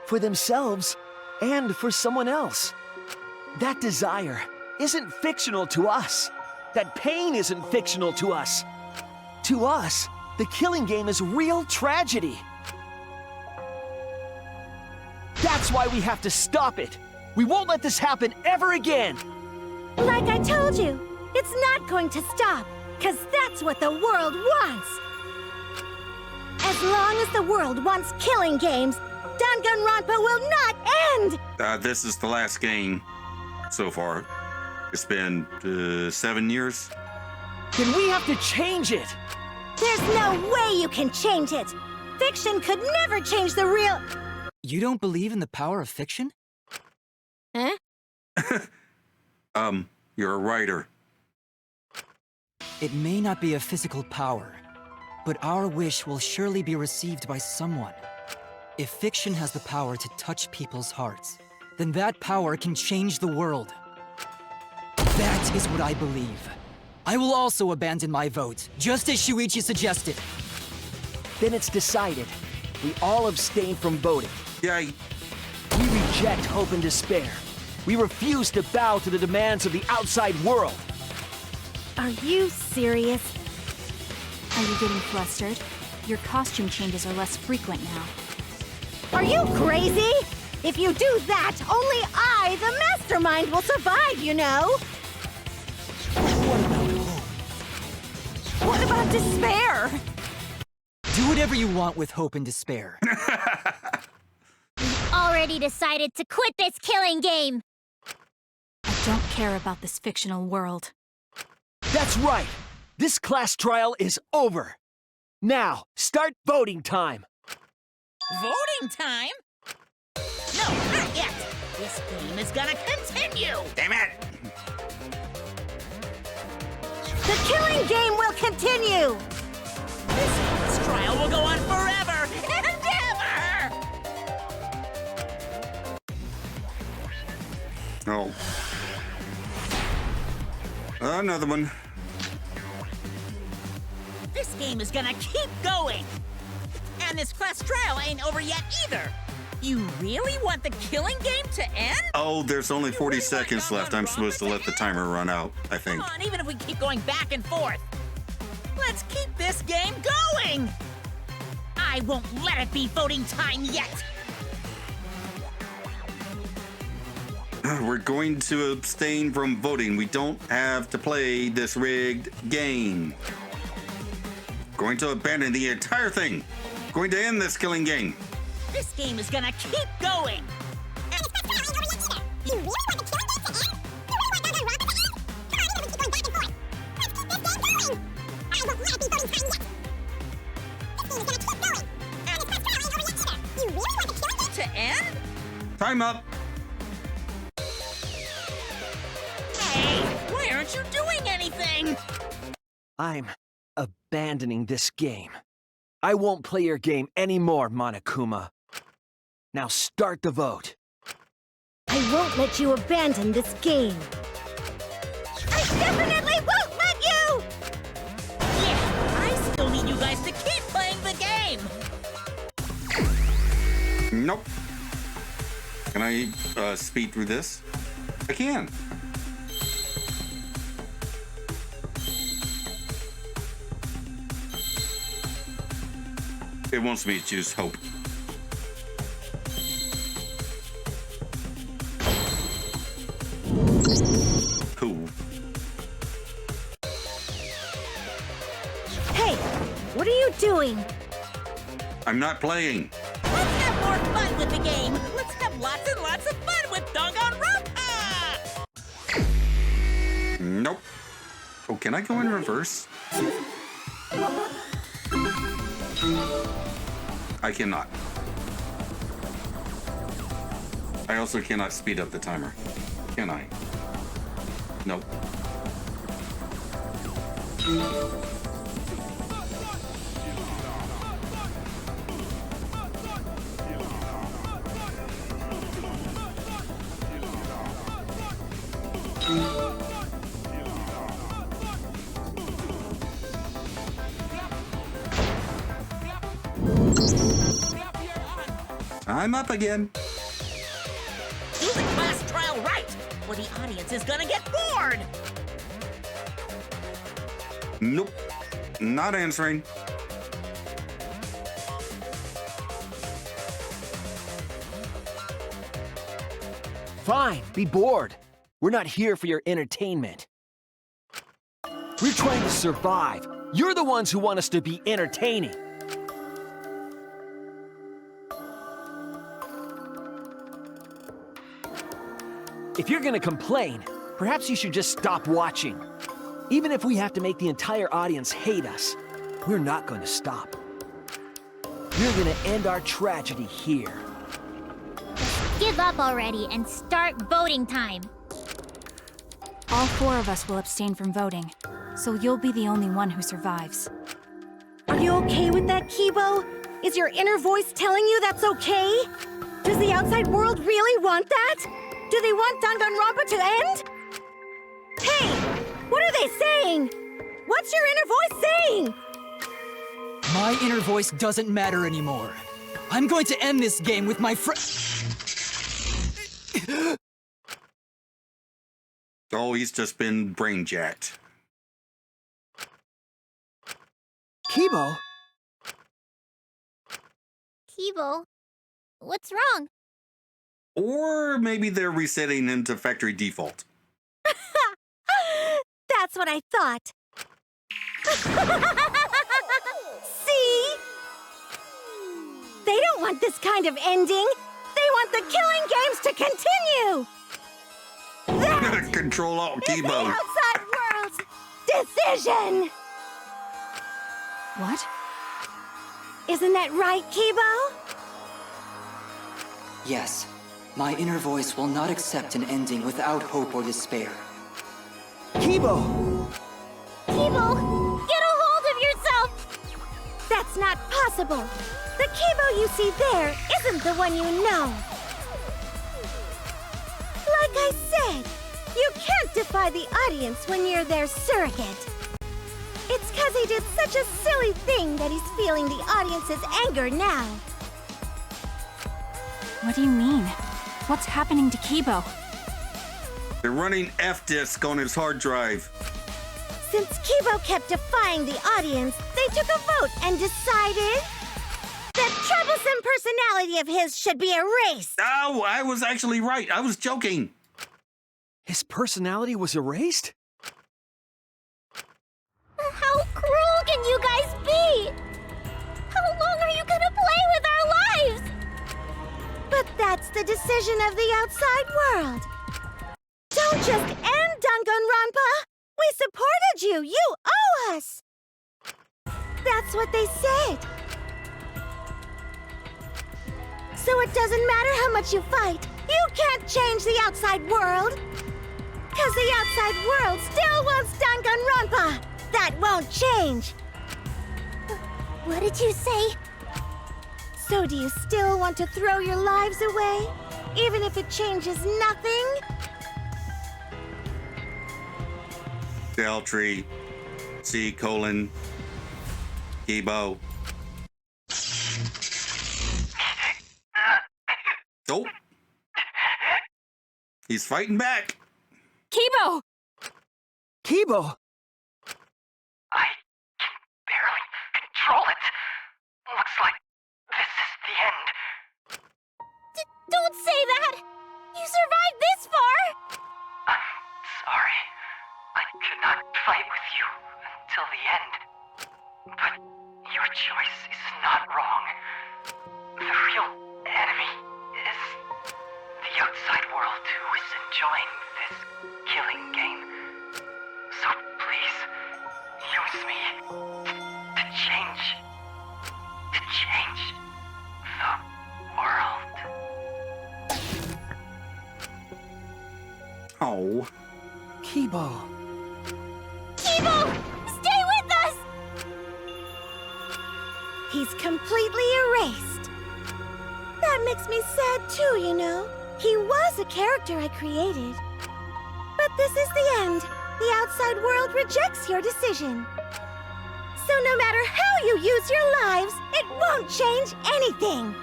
For themselves and for someone else. That desire isn't fictional to us. That pain isn't fictional to us. To us, the killing game is real tragedy. That's why we have to stop it. We won't let this happen ever again. Like I told you, it's not going to stop, because that's what the world wants. As long as the world wants killing games, Danganronpa will not end! This is the last game so far. It's been 7 years. Then we have to change it. There's no way you can change it. Fiction could never change the real... You don't believe in the power of fiction? Huh? You're a writer. It may not be a physical power, but our wish will surely be received by someone. If fiction has the power to touch people's hearts, then that power can change the world. That is what I believe. I will also abandon my vote, just as Shuichi suggested. Then it's decided. We all abstain from voting. Yay. We reject hope and despair. We refuse to bow to the demands of the outside world. Are you serious? Are you getting flustered? Your costume changes are less frequent now. Are you crazy? If you do that, only I, the mastermind, will survive, you know? What about despair? Do whatever you want with hope and despair. Already decided to quit this killing game. I don't care about this fictional world. That's right! This class trial is over! Now, start voting time! Voting time? No, not yet. This game is gonna continue. Damn it! The killing game will continue! This trial will go on forever and ever! Oh. Another one. This game is gonna keep going. And this class trial ain't over yet either. You really want the killing game to end? Oh, there's only 40 seconds left. I'm supposed to let the timer run out, I think. Come on, even if we keep going back and forth. Let's keep this game going! I won't let it be voting time yet! We're going to abstain from voting. We don't have to play this rigged game. Going to abandon the entire thing. Going to end this killing game. This game is gonna keep going! You really want the killing game to end? You really want Danganronpa to end? Come on, even if we keep going back and forth. Let's keep this game going! I won't let it be voting time yet! This game is gonna keep going! And this class trial ain't over yet either! You really want the killing game to end? Time up. Hey, why aren't you doing anything? I'm abandoning this game. I won't play your game anymore, Monokuma. Now start the vote. I won't let you abandon this game. I definitely won't let you! Yeah, I still need you guys to keep playing the game! Nope. Can I speed through this? I can. It wants me to choose hope. Cool. Hey, what are you doing? I'm not playing. Let's have more fun with the game! Let's have lots and lots of fun with Danganronpa! Nope. Oh, can I go in reverse? I cannot. I also cannot speed up the timer. Can I? Nope. I'm up again. Do the class trial right, or the audience is gonna get bored! Nope. Not answering. Fine, be bored. We're not here for your entertainment. We're trying to survive. You're the ones who want us to be entertaining. If you're gonna complain, perhaps you should just stop watching. Even if we have to make the entire audience hate us, we're not going to stop. We're gonna end our tragedy here. Give up already and start voting time. All four of us will abstain from voting, so you'll be the only one who survives. Are you okay with that, Kibo? Is your inner voice telling you that's okay? Does the outside world really want that? Do they want Danganronpa to end? Hey! What are they saying? What's your inner voice saying? My inner voice doesn't matter anymore. I'm going to end this game with my Oh, he's just been brain jacked. Kibo? Kibo, what's wrong? Or maybe they're resetting into factory default. That's what I thought. See? They don't want this kind of ending. They want the killing games to continue. That Control Alt is Kibo. the outside world's decision. What? Isn't that right, Kibo? Yes, my inner voice will not accept an ending without hope or despair. Kibo! Kibo, get a hold of yourself! That's not possible. The Kibo you see there isn't the one you know. Like I said, you can't defy the audience when you're their surrogate. It's 'cause he did such a silly thing that he's feeling the audience's anger now. What do you mean? What's happening to Kibo? They're running F-disk on his hard drive. Since Kibo kept defying the audience, they took a vote and decided that troublesome personality of his should be erased. Oh, I was actually right. I was joking. His personality was erased? How cruel can you guys be? How long are you gonna play with our lives? But that's the decision of the outside world. Don't just end Danganronpa! We supported you! You owe us! That's what they said. So it doesn't matter how much you fight, you can't change the outside world! 'Cause the outside world still wants Danganronpa! That won't change! What did you say? So do you still want to throw your lives away? Even if it changes nothing? Deltree. C: Kibo. Oh. He's fighting back. Kibo! Kibo! I can barely control it. Looks like this is the end. Don't say that! You survived this far! I'm sorry. I could not fight with you until the end. But your choice is not wrong. The real enemy is the outside world who is enjoying this killing game. So please, use me to change the world. Oh. Kibo. Kibo! Stay with us! He's completely erased. That makes me sad too, you know. He was a character I created. But this is the end. The outside world rejects your decision. So no matter how you use your lives, it won't change anything.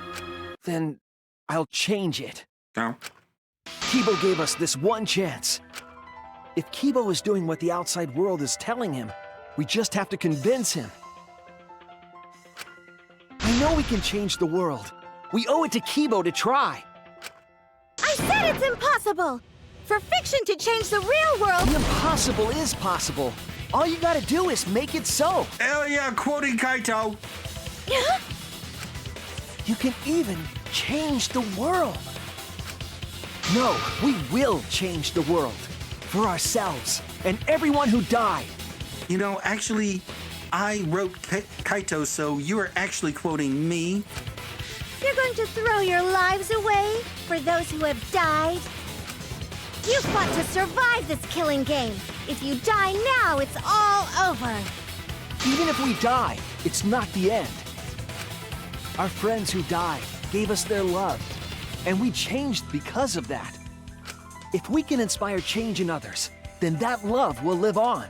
Then I'll change it. No. Kibo gave us this one chance. If Kibo is doing what the outside world is telling him, we just have to convince him. I know we can change the world. We owe it to Kibo to try. I said it's impossible. For fiction to change the real world... The impossible is possible. All you gotta do is make it so. Hell yeah, quoting Kaito. You can even change the world. No, we will change the world. For ourselves and everyone who died. You know, actually, I wrote Kaito, so you are actually quoting me. You're going to throw your lives away for those who have died? You fought to survive this killing game. If you die now, it's all over. Even if we die, it's not the end. Our friends who died gave us their love, and we changed because of that. If we can inspire change in others, then that love will live on.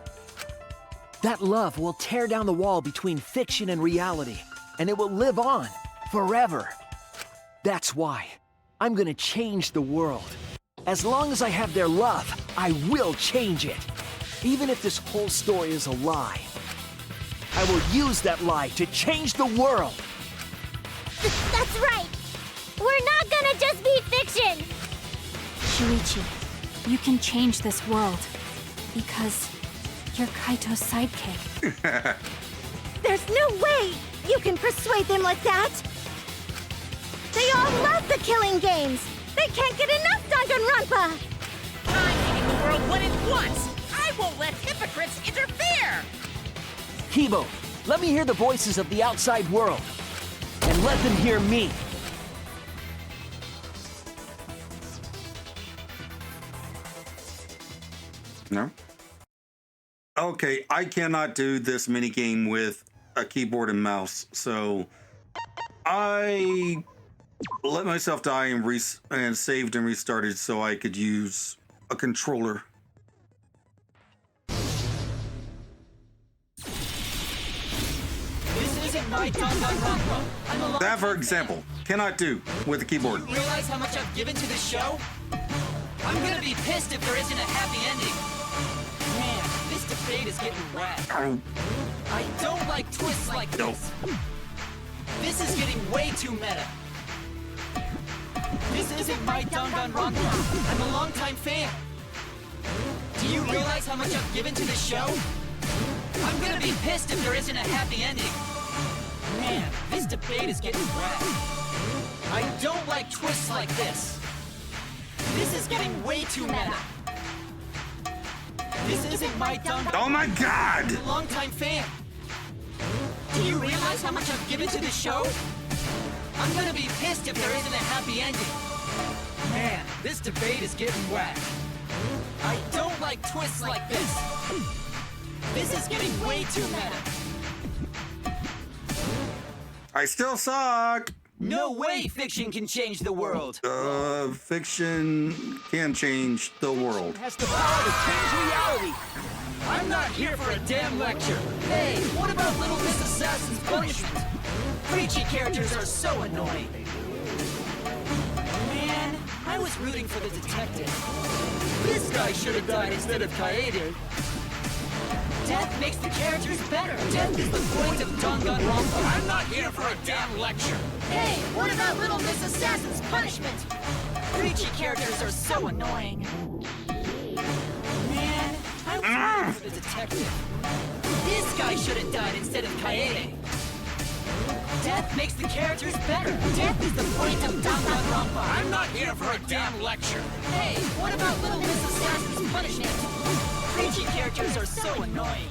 That love will tear down the wall between fiction and reality, and it will live on forever. That's why I'm gonna change the world. As long as I have their love, I will change it. Even if this whole story is a lie. I will use that lie to change the world. That's right! We're not gonna just be fiction! Shuichi, you can change this world. Because you're Kaito's sidekick. There's no way you can persuade them like that! They all love the killing games! They can't get enough Danganronpa! I'm making the world what it wants! I won't let hypocrites interfere! Kibo, let me hear the voices of the outside world. And let them hear me. No? Okay, I cannot do this minigame with a keyboard and mouse, so I let myself die and saved and restarted so I could use a controller. This isn't my Danganronpa. That, for example, cannot do with a keyboard. You realize how much I've given to this show? I'm gonna be pissed if there isn't a happy ending. Man, this debate is getting wet. I don't like twists like this. This is getting way too meta. This isn't my Danganronpa. I'm a longtime fan. Do you realize how much I've given to this show? I'm gonna be pissed if there isn't a happy ending. Man, this debate is getting wet. I don't like twists like this. This is getting way too meta. This isn't my Danganronpa. Oh my God! I'm a longtime fan. Do you realize how much I've given to the show? I'm gonna be pissed if there isn't a happy ending. Man, this debate is getting wet. I don't like twists like this. This is getting way too meta. I still suck! No way fiction can change the world. Fiction can change the world. Has the power to change reality. I'm not here for a damn lecture. Hey, what about Little Miss Assassin's punishment? Preachy characters are so annoying. Man, I was rooting for the detective. This guy should have died instead of Kaede. Death makes the characters better. Death is the point of Danganronpa. I'm not here for a damn lecture. Hey, what about Little Miss Assassin's punishment? Preachy characters are so annoying. Man, I was rooting for the detective. This guy should have died instead of Kaede. Death makes the characters better. Death is the point of Danganronpa. I'm not here for a damn lecture. Hey, what about Little Miss Assassin's punishment? Preachy characters are so annoying.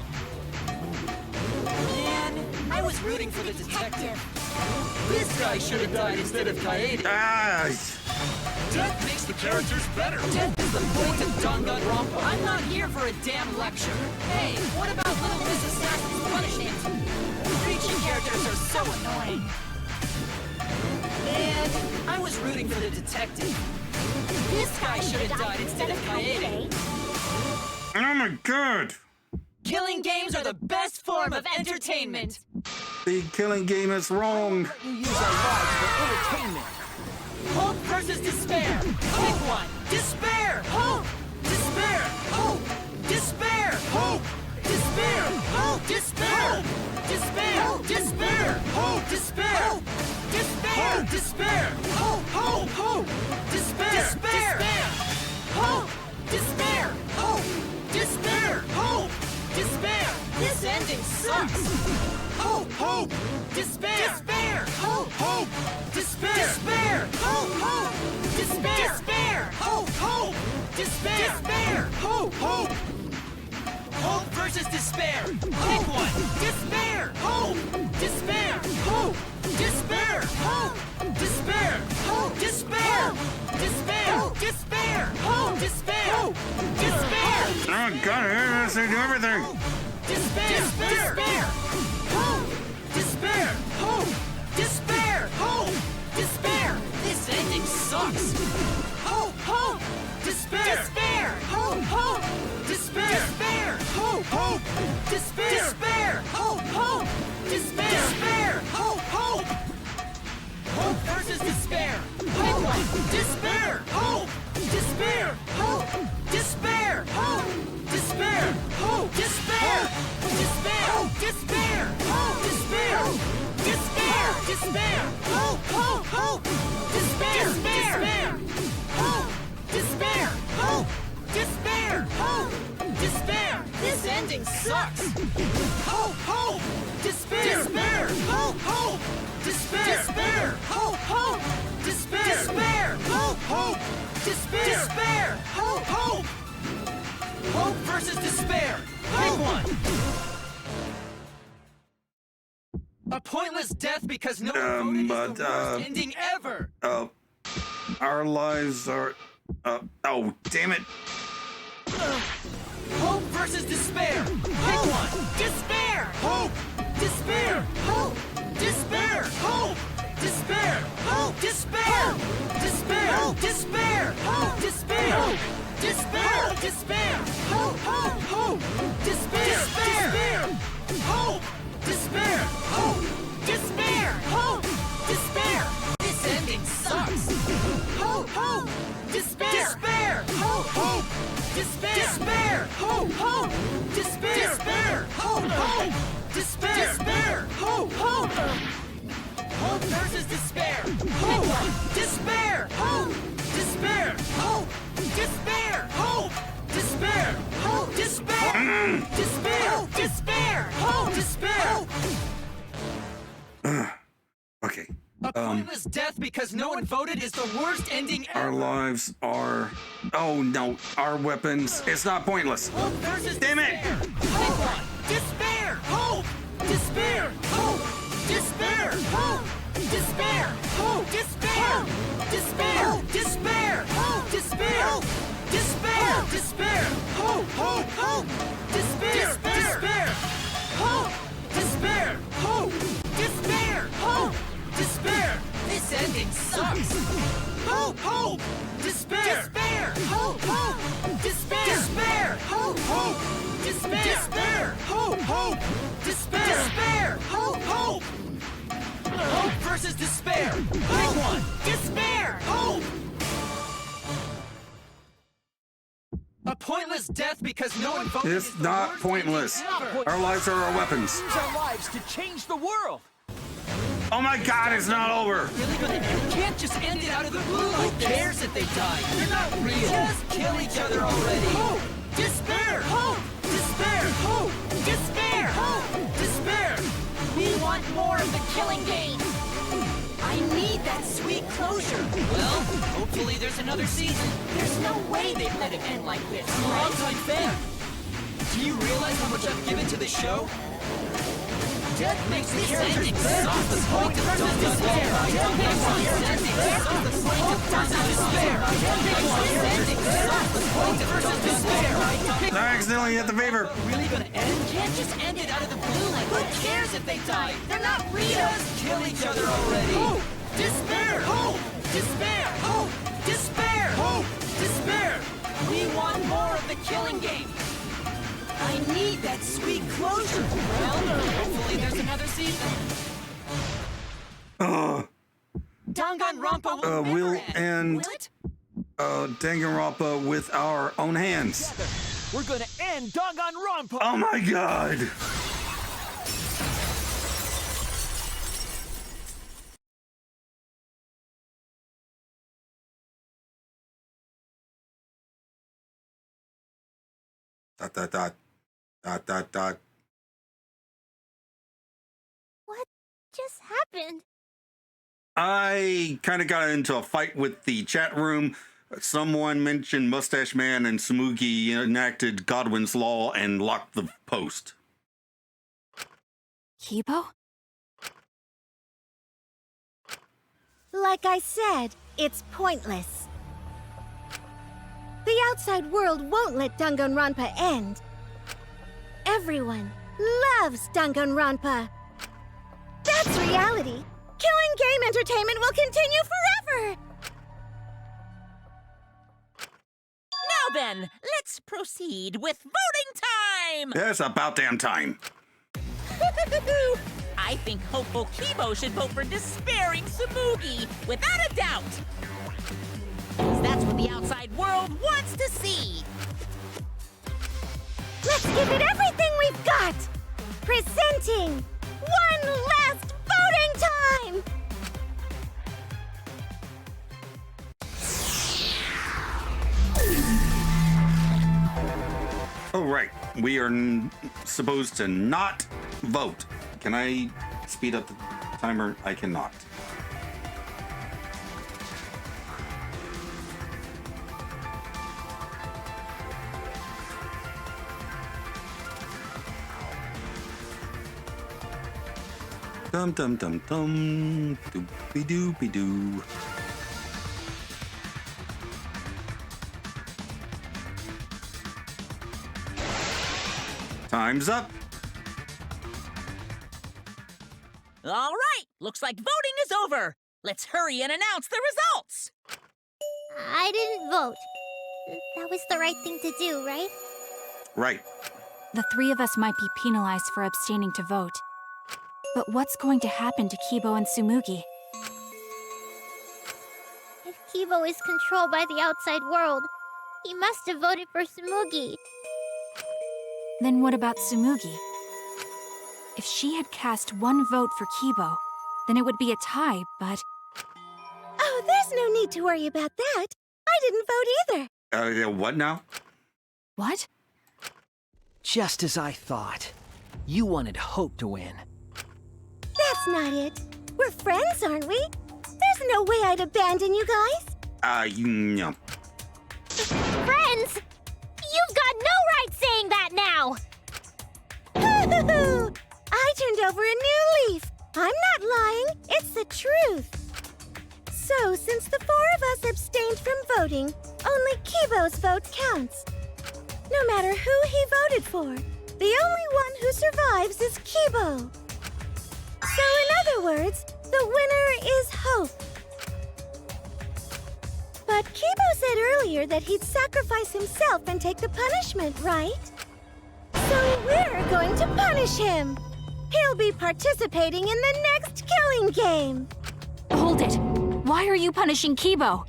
Man, I was rooting for the detective. This guy should have died instead of Kaede. Death makes the characters better. Death is the point of Danganronpa. I'm not here for a damn lecture. Hey, what about Little Miss Assassin's punishment? Preachy characters are so annoying. Man, I was rooting for the detective. This guy should have died instead of Kaede. Oh my God! Killing games are the best form of entertainment. The killing game is wrong. You use our lives for entertainment. Hope versus despair. Pick one. Despair. Hope. Despair. Hope. Despair. Hope. Despair. Hope. Despair. Despair. Despair. Hope. Despair. Despair. Despair. Hope. Hope. Hope. Despair. Despair. Hope. Despair. Hope. Despair. Hope. Despair. This ending sucks. Hope. Hope. Despair. Despair. Hope. Hope. Despair. Despair. Hope. Hope. Despair. Despair. Hope. Hope. Despair. Despair. Hope. Hope. Hope versus despair. Pick one. Despair. Hope. Despair. Hope. Despair. Hope. Despair. Hope. Despair. Despair. Despair. Hope. Despair. Despair. Oh God, I see everything. Despair. Despair. Hope. Despair. Hope. Despair. Hope. Despair. This ending sucks. Hope. Hope. Despair. Despair. Hope. Hope. Despair. Despair. Hope. Hope. Despair. Despair. Hope. Hope. Despair. Despair. Hope. Hope. Hope versus despair. Pick one. Despair. Hope. Despair. Hope. Despair. Hope. Despair. Hope. Despair. Despair. Despair. Despair! Hope! Hope! Hope! Despair! Despair! Hope! Despair! Hope! Despair! Hope! Despair! This ending sucks! Hope! Hope! Despair! Despair! Hope! Hope! Despair! Despair! Hope! Hope! Despair! Despair! Hope! Hope! Despair! Despair! Hope! Hope! Hope versus despair! Pick one! A pointless death because no one voted is the worst ending ever! Our lives are... oh, damn it. Hope versus despair! Pick one! Despair! Hope! Despair! Hope! Despair! Hope! Despair! Hope! Despair! Despair! Despair! Hope! Despair! Despair! Despair! Hope! Hope! Hope! Despair! Despair! Hope! Despair! Hope! Despair! Hope! Despair! This ending sucks! Hope! Hope! Despair! Despair! Hope! Hope! Despair! Despair! Hope! Hope! Despair! Despair! Hope! Hope! Despair! Despair! Hope! Hope! Hope versus despair! Hope! Despair! Hope! Despair! Hope! Despair! Hope! Despair! Hope! Despair! Despair! Despair! Hope! Despair! Okay. A pointless death because no one voted is the worst ending ever! Our lives are... Oh, no. Our weapons. It's not pointless. Hope versus Damn it! Hope! Despair! Hope! Despair! Hope! Despair! Hope! Despair! Hope! Despair! Despair! Despair! Hope! Despair! Despair! Despair! Hope! Hope! Hope! Despair! Despair! Hope! Despair! Hope! Despair! Hope! Despair! This ending sucks! Hope! Hope! Despair! Despair! Hope! Hope! Despair! Despair! Hope! Hope! Despair! Despair! Hope! Hope! Despair! Despair! Hope! Hope! Hope versus despair! Pick one! Despair! Hope! A pointless death because no one voted. It's not pointless. Our lives are our weapons. Use our lives to change the world. Oh my god, it's not over! Really gonna end? You can't just end it out of the blue like this. Who cares if they die? They're not real. Just kill each other already. Hope! Despair! Hope! Despair! Hope! Despair! Hope! Despair! We want more of the killing game. I need that sweet closure. Well, hopefully there's another season. There's no way they'd let it end like this. I'm a long-time fan. Do you realize how much I've given to the show? Death makes the characters better. Off the point of despair. Death makes the characters better. Off the point of despair. Death makes the characters better. Off the point of despair. I accidentally hit the favor. Really gonna end? You can't just end it out of the blue like who cares if they die? They're not real. Just kill each other already. Hope! Despair! Hope! Despair! Hope! Despair! Hope! Despair! We want more of the killing game. I need that sweet closure. Well, hopefully there's another season. Danganronpa we'll end Will it? Danganronpa with our own hands. We're gonna end Danganronpa! Oh my god! Dot. What just happened? I kind of got into a fight with the chat room. Someone mentioned Mustache Man and Smugi enacted Godwin's Law and locked the post. Kibo? Like I said, it's pointless. The outside world won't let Danganronpa end. Everyone loves Danganronpa. That's reality. Killing game entertainment will continue forever. Now then, let's proceed with voting time! Yeah, it's about damn time. I think hopeful Kibo should vote for despairing Sumugi, without a doubt! 'Cause that's what the outside world wants to see! Let's give it everything we've got! Presenting One Last Voting Time! we are supposed to not vote. Can I speed up the timer? I cannot. Dum dum dum dum, doopy doopy doo. Time's up. All right, looks like voting is over. Let's hurry and announce the results. I didn't vote. That was the right thing to do, right? Right. The three of us might be penalized for abstaining to vote. But what's going to happen to Kibo and Tsumugi? If Kibo is controlled by the outside world, he must have voted for Tsumugi. Then what about Tsumugi? If she had cast one vote for Kibo, then it would be a tie, but... Oh, there's no need to worry about that. I didn't vote either. What now? What? Just as I thought. You wanted Hope to win. That's not it. We're friends, aren't we? There's no way I'd abandon you guys. No. Friends? You've got no right saying that now! I turned over a new leaf. I'm not lying. It's the truth. So, since the four of us abstained from voting, only Kibo's vote counts. No matter who he voted for, the only one who survives is Kibo. So, in other words, the winner is Hope. But Kibo said earlier that he'd sacrifice himself and take the punishment, right? So we're going to punish him. He'll be participating in the next killing game. Hold it! Why are you punishing Kibo?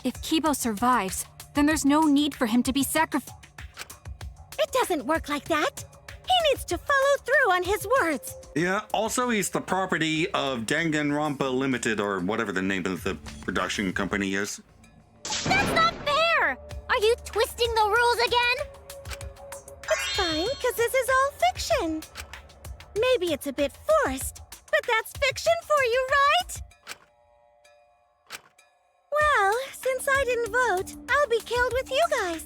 If Kibo survives, then there's no need for him to be sacrificed. It doesn't work like that. He needs to follow through on his words. Yeah, also he's the property of Danganronpa Limited, or whatever the name of the production company is. That's not fair! Are you twisting the rules again? It's fine, because this is all fiction. Maybe it's a bit forced, but that's fiction for you, right? Well, since I didn't vote, I'll be killed with you guys.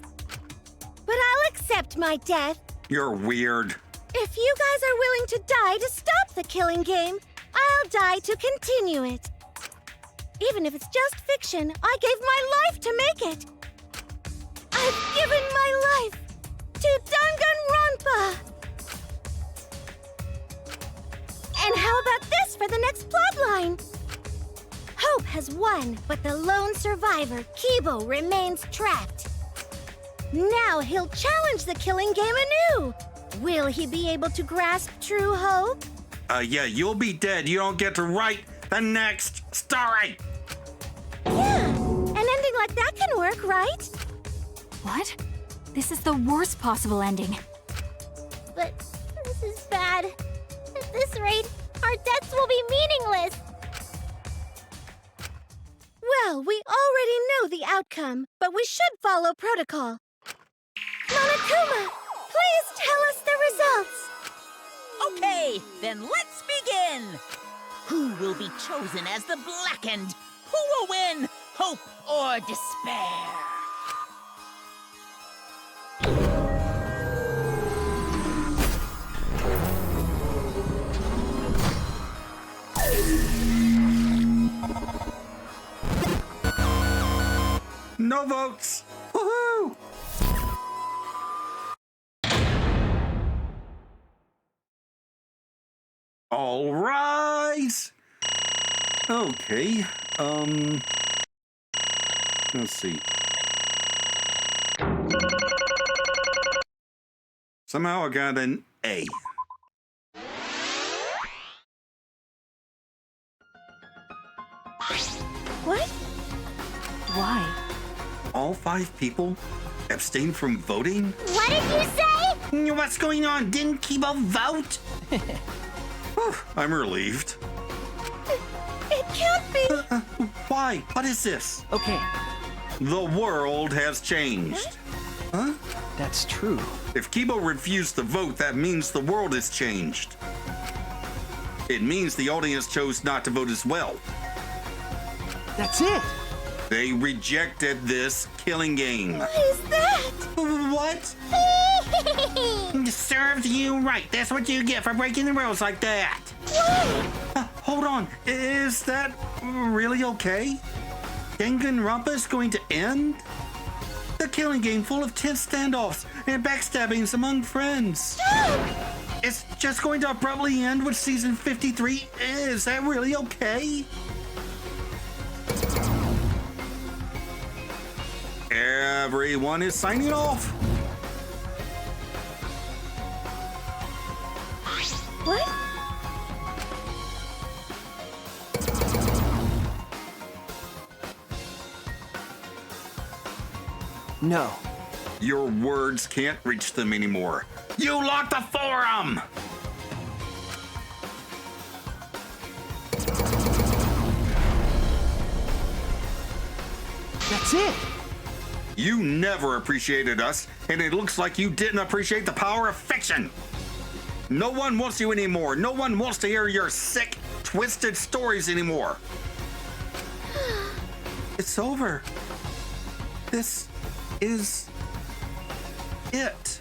But I'll accept my death. You're weird. If you guys are willing to die to stop the killing game, I'll die to continue it. Even if it's just fiction, I gave my life to make it. I've given my life to Danganronpa. And how about this for the next plotline? Hope has won, but the lone survivor, Kibo, remains trapped. Now he'll challenge the killing game anew. Will he be able to grasp true hope? Yeah, you'll be dead. You don't get to write the next story. Yeah, an ending like that can work, right? What? This is the worst possible ending. But this is bad. At this rate, our deaths will be meaningless. Well, we already know the outcome, but we should follow protocol. Monokuma, please tell us the results. Okay, then let's begin. Who will be chosen as the Blackened? Who will win? Hope or despair? No votes. Woohoo! All rise. Okay. Let's see. Somehow I got an A. What? Why? All 5 people abstained from voting? What did you say? What's going on? Didn't Kibo vote? I'm relieved. It can't be. Why? What is this? Okay. The world has changed. Huh? That's true. If Kibo refused to vote, that means the world has changed. It means the audience chose not to vote as well. That's it. They rejected this killing game. What is that? What? Serves you right. That's what you get for breaking the rules like that. What? Hold on. Is that really okay? Danganronpa is going to end? The killing game full of tense standoffs and backstabbings among friends. Stop! It's just going to abruptly end with season 53. Is that really okay? Everyone is signing off. What? No. Your words can't reach them anymore. You locked the forum! That's it. You never appreciated us, and it looks like you didn't appreciate the power of fiction. No one wants you anymore. No one wants to hear your sick, twisted stories anymore. It's over. This is it.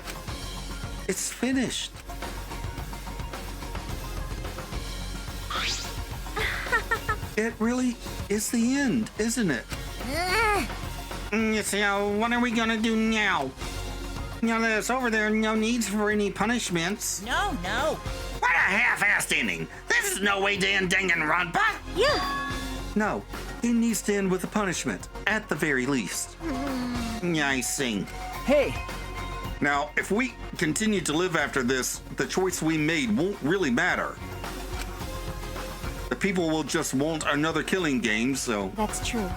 It's finished. It really is the end, isn't it? So what are we gonna do now? Now that it's over, there are no needs for any punishments. No. What a half-assed ending! This is no way to end Danganronpa! Yeah. No, it needs to end with a punishment, at the very least. I see. Hey! Now, if we continue to live after this, the choice we made won't really matter. The people will just want another killing game, so... That's true.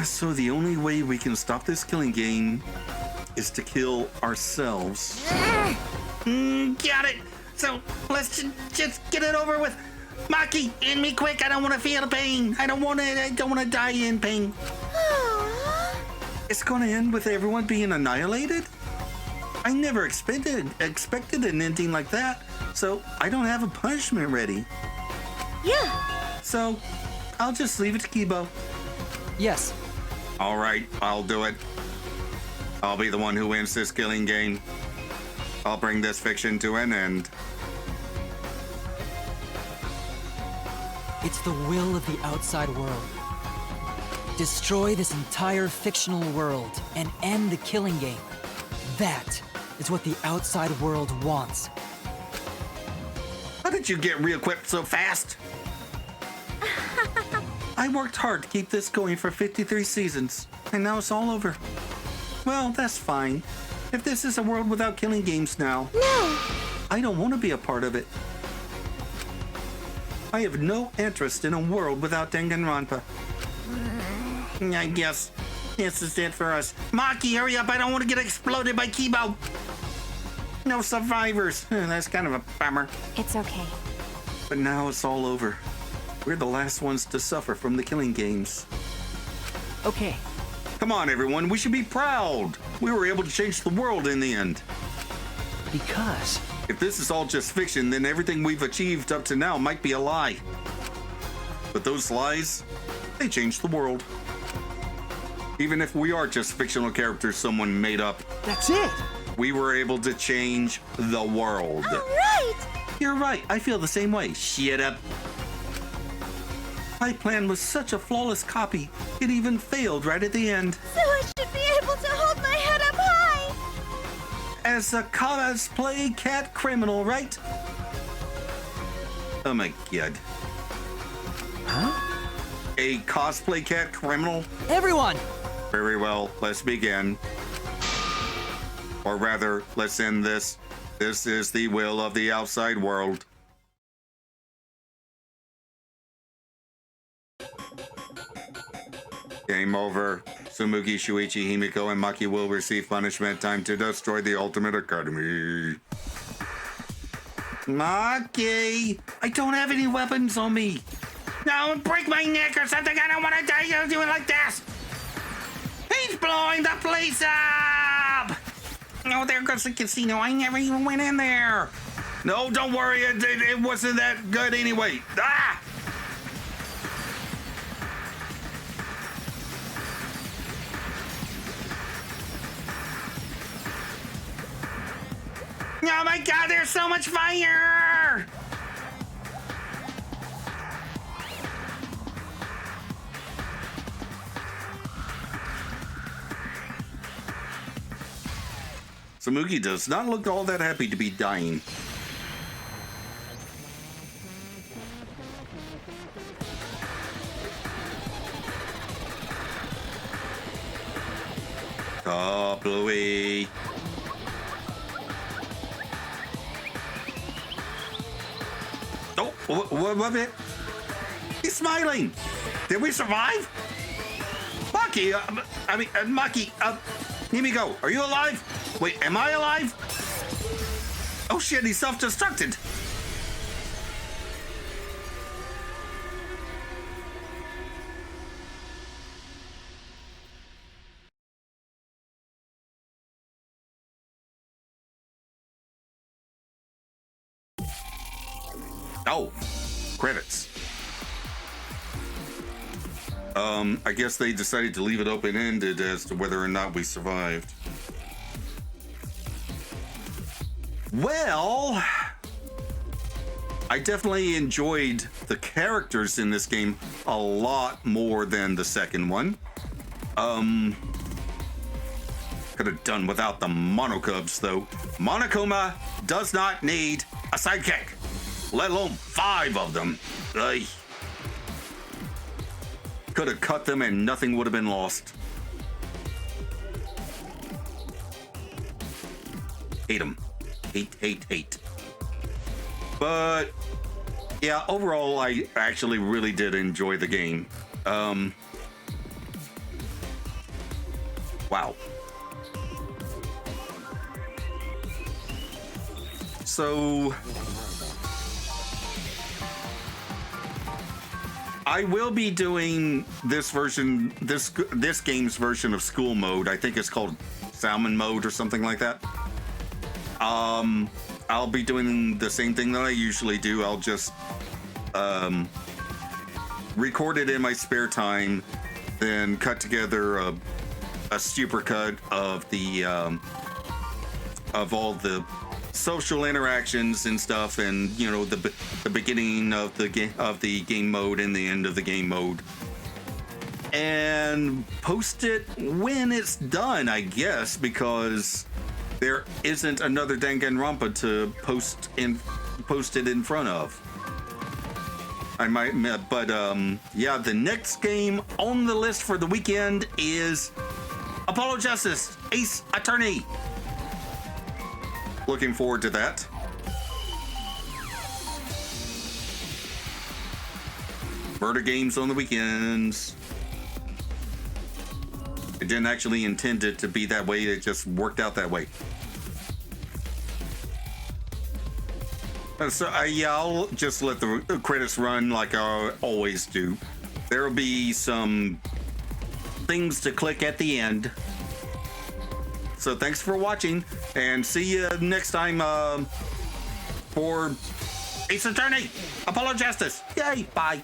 So the only way we can stop this killing game is to kill ourselves. Got it! So, let's just get it over with. Maki, end me quick. I don't want to feel pain. I don't want to die in pain. It's going to end with everyone being annihilated? I never expected an ending like that, so I don't have a punishment ready. Yeah. So, I'll just leave it to Kibo. Yes. All right, I'll do it. I'll be the one who wins this killing game. I'll bring this fiction to an end. It's the will of the outside world. Destroy this entire fictional world and end the killing game. That is what the outside world wants. How did you get re-equipped so fast? I worked hard to keep this going for 53 seasons, and now it's all over. Well, that's fine. If this is a world without killing games now, No. I don't want to be a part of it. I have no interest in a world without Danganronpa. I guess this is it for us. Maki, hurry up. I don't want to get exploded by Kibo. No survivors. That's kind of a bummer. It's okay. But now it's all over. We're the last ones to suffer from the killing games. Okay. Come on, everyone. We should be proud. We were able to change the world in the end. Because... If this is all just fiction, then everything we've achieved up to now might be a lie. But those lies, they changed the world. Even if we are just fictional characters someone made up. That's it! We were able to change the world. All right. You're right. I feel the same way. Shut up. My plan was such a flawless copy. It even failed right at the end. So I should be able to hold my head up high. As a cosplay cat criminal, right? Oh my god. Huh? A cosplay cat criminal? Everyone! Very well, let's begin. Or rather, let's end this. This is the will of the outside world. Game over. Tsumugi, Shuichi, Himiko, and Maki will receive punishment. Time to destroy the Ultimate Academy. Maki! I don't have any weapons on me. No, break my neck or something. I don't want to die doing like this. He's blowing the place up! Oh, there goes the casino. I never even went in there. No, don't worry. It wasn't that good anyway. Ah! Oh my god, there's so much fire! Samugi does not look all that happy to be dying. Oh, Bluey. Oh, what was it? He's smiling. Did we survive? Maki, Maki, Himiko, are you alive? Wait, am I alive? Oh shit, he self-destructed. Oh, credits. I guess they decided to leave it open-ended as to whether or not we survived. Well, I definitely enjoyed the characters in this game a lot more than the second one. Could have done without the Monokubs, though. Monokuma does not need a sidekick, let alone 5 of them. Ugh. Could have cut them and nothing would have been lost. Hate them. Hate. But yeah, overall, I actually really did enjoy the game. Wow. So I will be doing this version, this game's version of school mode. I think it's called Salmon mode or something like that. I'll be doing the same thing that I usually do. I'll just record it in my spare time, then cut together a supercut of the of all the social interactions and stuff, and you know, the beginning of the game mode and the end of the game mode, and post it when it's done, I guess, because there isn't another Danganronpa to post it in front of. I might, but yeah, the next game on the list for the weekend is Apollo Justice Ace Attorney. Looking forward to that. Murder games on the weekends. I didn't actually intend it to be that way. It just worked out that way. So yeah, I'll just let the credits run like I always do. There will be some things to click at the end. So thanks for watching, and see you next time for Ace Attorney, Apollo Justice. Yay, bye.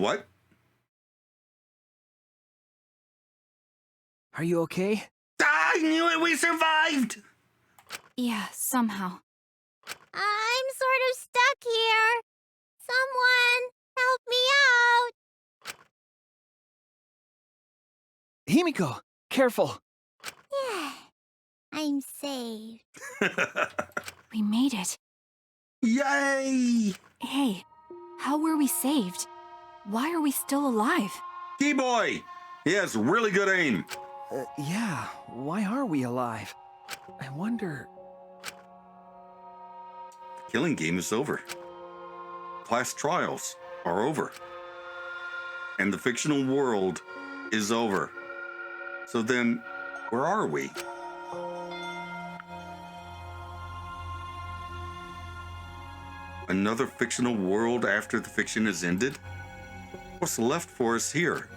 what? Are you okay? I knew it! We survived! Yeah, somehow. I'm sort of stuck here. Someone, help me out. Himiko, careful. Yeah, I'm saved. We made it. Yay! Hey, how were we saved? Why are we still alive? Key-boy! He has really good aim. Yeah, why are we alive? I wonder... The killing game is over. Class trials are over. And the fictional world is over. So then, where are we? Another fictional world after the fiction has ended? What's left for us here?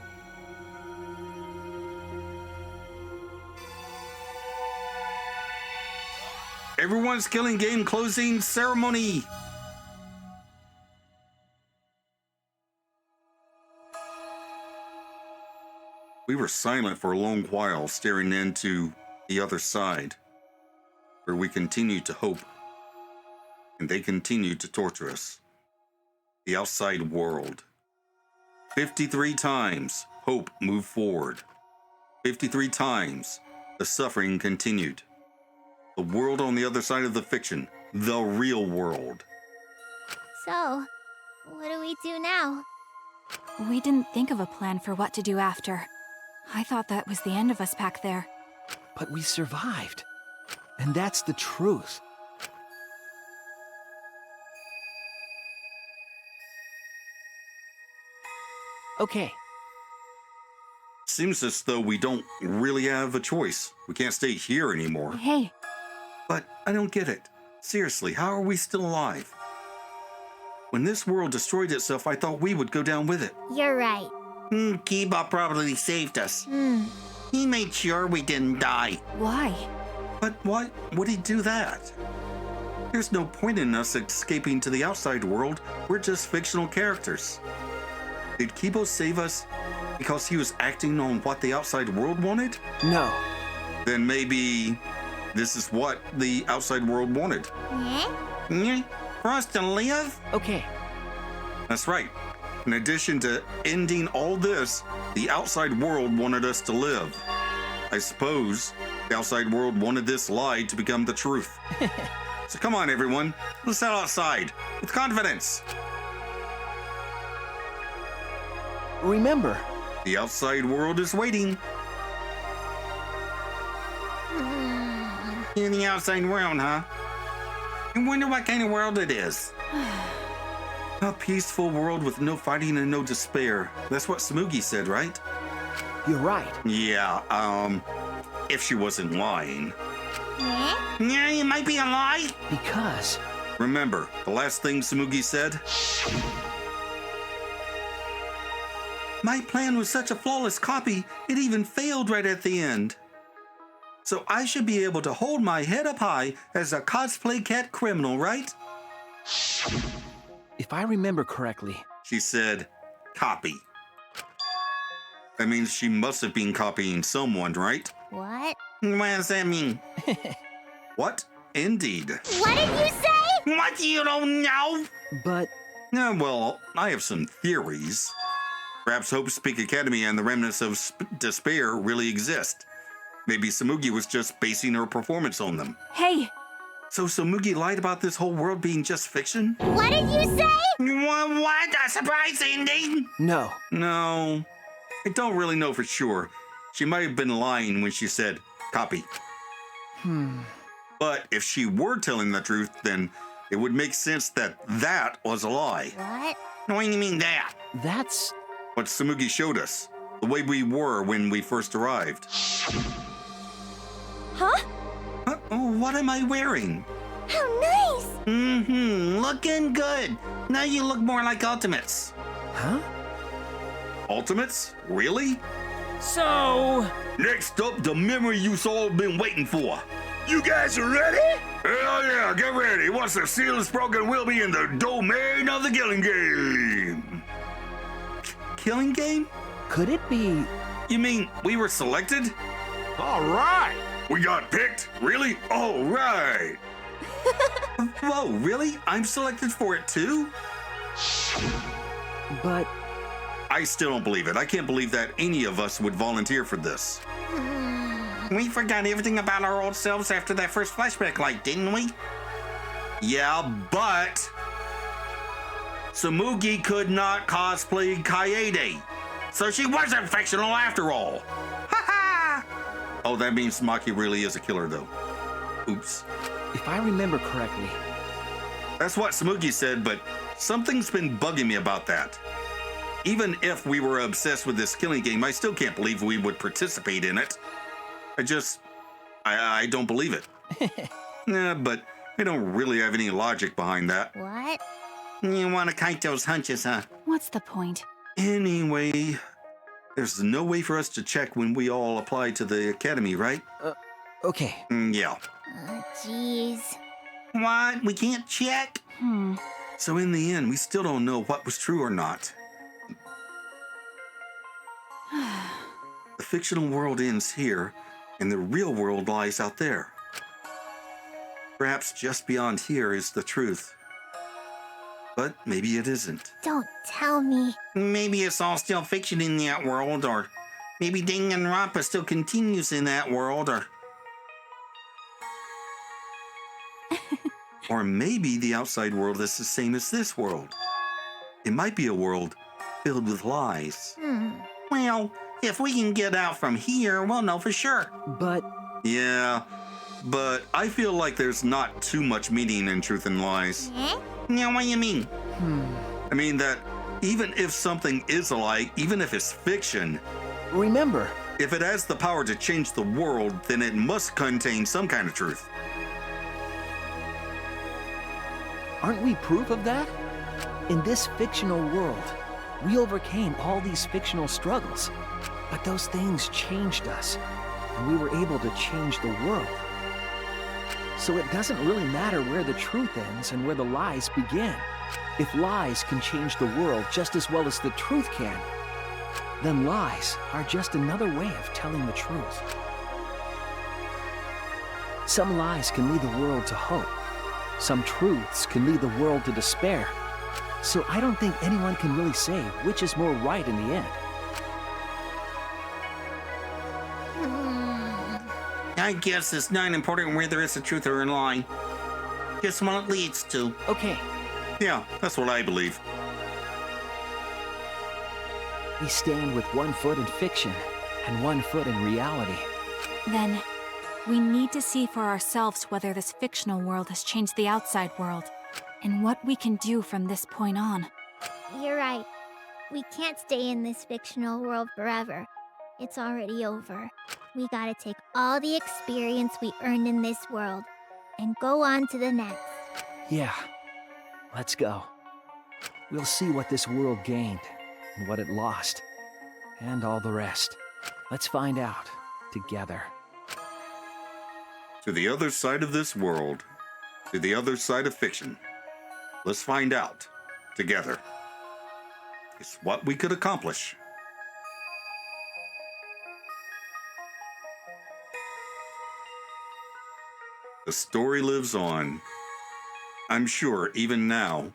Everyone's killing game closing ceremony! We were silent for a long while, staring into the other side, where we continued to hope, and they continued to torture us. The outside world. 53 times, hope moved forward. 53 times, the suffering continued. The world on the other side of the fiction, the real world. So, what do we do now? We didn't think of a plan for what to do after. I thought that was the end of us back there. But we survived. And that's the truth. Okay. Seems as though we don't really have a choice. We can't stay here anymore. Hey. But I don't get it. Seriously, how are we still alive? When this world destroyed itself, I thought we would go down with it. You're right. Kiba probably saved us. He made sure we didn't die. Why? But why would he do that? There's no point in us escaping to the outside world. We're just fictional characters. Did Kibo save us because he was acting on what the outside world wanted? No. Then maybe this is what the outside world wanted. Yeah? For us to live? Okay. That's right. In addition to ending all this, the outside world wanted us to live. I suppose the outside world wanted this lie to become the truth. So come on, everyone. Let's head outside with confidence. Remember, the outside world is waiting. In the outside world, huh? I wonder what kind of world it is. A peaceful world with no fighting and no despair. That's what Smoogie said, right? You're right. Yeah, if she wasn't lying. Yeah, it might be a lie. Because... Remember, the last thing Smoogie said? My plan was such a flawless copy, it even failed right at the end. So I should be able to hold my head up high as a cosplay cat criminal, right? If I remember correctly... She said, copy. That means she must have been copying someone, right? What? What does that mean? What? Indeed. What did you say? What? You don't know? But... well, I have some theories. Perhaps Hope Speak Academy and the remnants of despair really exist. Maybe Samugi was just basing her performance on them. Hey! So Samugi lied about this whole world being just fiction? What did you say? What? A surprise ending? No. No. I don't really know for sure. She might have been lying when she said, copy. But if she were telling the truth, then it would make sense that that was a lie. What? What do you mean that? That's... what Samugi showed us. The way we were when we first arrived. Huh? What am I wearing? How nice! Looking good. Now you look more like Ultimates. Huh? Ultimates? Really? So... Next up, the memory you've all been waiting for. You guys are ready? Hell yeah, get ready. Once the seal is broken, we'll be in the domain of the killing game. killing game? Could it be... You mean we were selected? All right! We got picked? Really? All right! Whoa, really? I'm selected for it too? But... I still don't believe it. I can't believe that any of us would volunteer for this. We forgot everything about our old selves after that first flashback light, didn't we? Yeah, but... Tsumugi could not cosplay Kaede, so she wasn't fictional after all. Ha ha! Oh, that means Maki really is a killer, though. Oops. If I remember correctly... That's what Tsumugi said, but something's been bugging me about that. Even if we were obsessed with this killing game, I still can't believe we would participate in it. I don't believe it. Yeah, but I don't really have any logic behind that. What? You want to kite those hunches, huh? What's the point? Anyway, there's no way for us to check when we all apply to the academy, right? Okay. Yeah. Jeez. What? We can't check? So in the end, we still don't know what was true or not. The fictional world ends here, and the real world lies out there. Perhaps just beyond here is the truth. But maybe it isn't. Don't tell me. Maybe it's all still fiction in that world, or maybe Danganronpa still continues in that world, or maybe the outside world is the same as this world. It might be a world filled with lies. Well, if we can get out from here, we'll know for sure. But... Yeah, but I feel like there's not too much meaning in truth and lies. Yeah, what do you mean? I mean that even if something is a lie, even if it's fiction... Remember... If it has the power to change the world, then it must contain some kind of truth. Aren't we proof of that? In this fictional world, we overcame all these fictional struggles. But those things changed us, and we were able to change the world. So it doesn't really matter where the truth ends and where the lies begin. If lies can change the world just as well as the truth can, then lies are just another way of telling the truth. Some lies can lead the world to hope. Some truths can lead the world to despair. So I don't think anyone can really say which is more right in the end. I guess it's not important whether it's a truth or a lie. Just what it leads to. Okay. Yeah, that's what I believe. We stand with one foot in fiction and one foot in reality. Then, we need to see for ourselves whether this fictional world has changed the outside world, and what we can do from this point on. You're right. We can't stay in this fictional world forever. It's already over. We gotta take all the experience we earned in this world and go on to the next. Yeah. Let's go. We'll see what this world gained and what it lost, and all the rest. Let's find out together. To the other side of this world, to the other side of fiction. Let's find out together. It's what we could accomplish. The story lives on. I'm sure even now,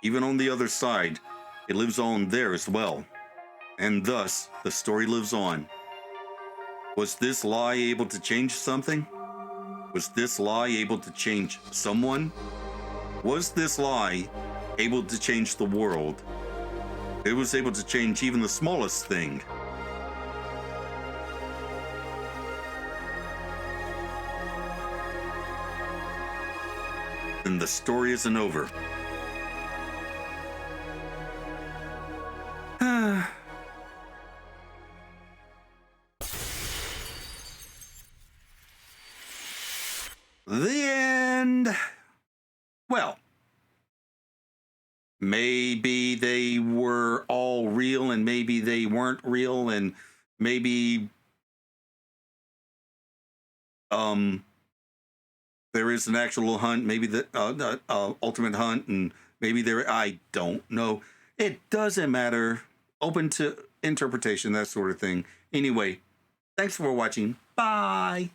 even on the other side, it lives on there as well. And thus, the story lives on. Was this lie able to change something? Was this lie able to change someone? Was this lie able to change the world? It was able to change even the smallest thing. Then the story isn't over. The end. Well, maybe they were all real and maybe they weren't real, and maybe there is an actual hunt, maybe the ultimate hunt, and maybe there, I don't know. It doesn't matter. open to interpretation, that sort of thing. Anyway, thanks for watching. Bye.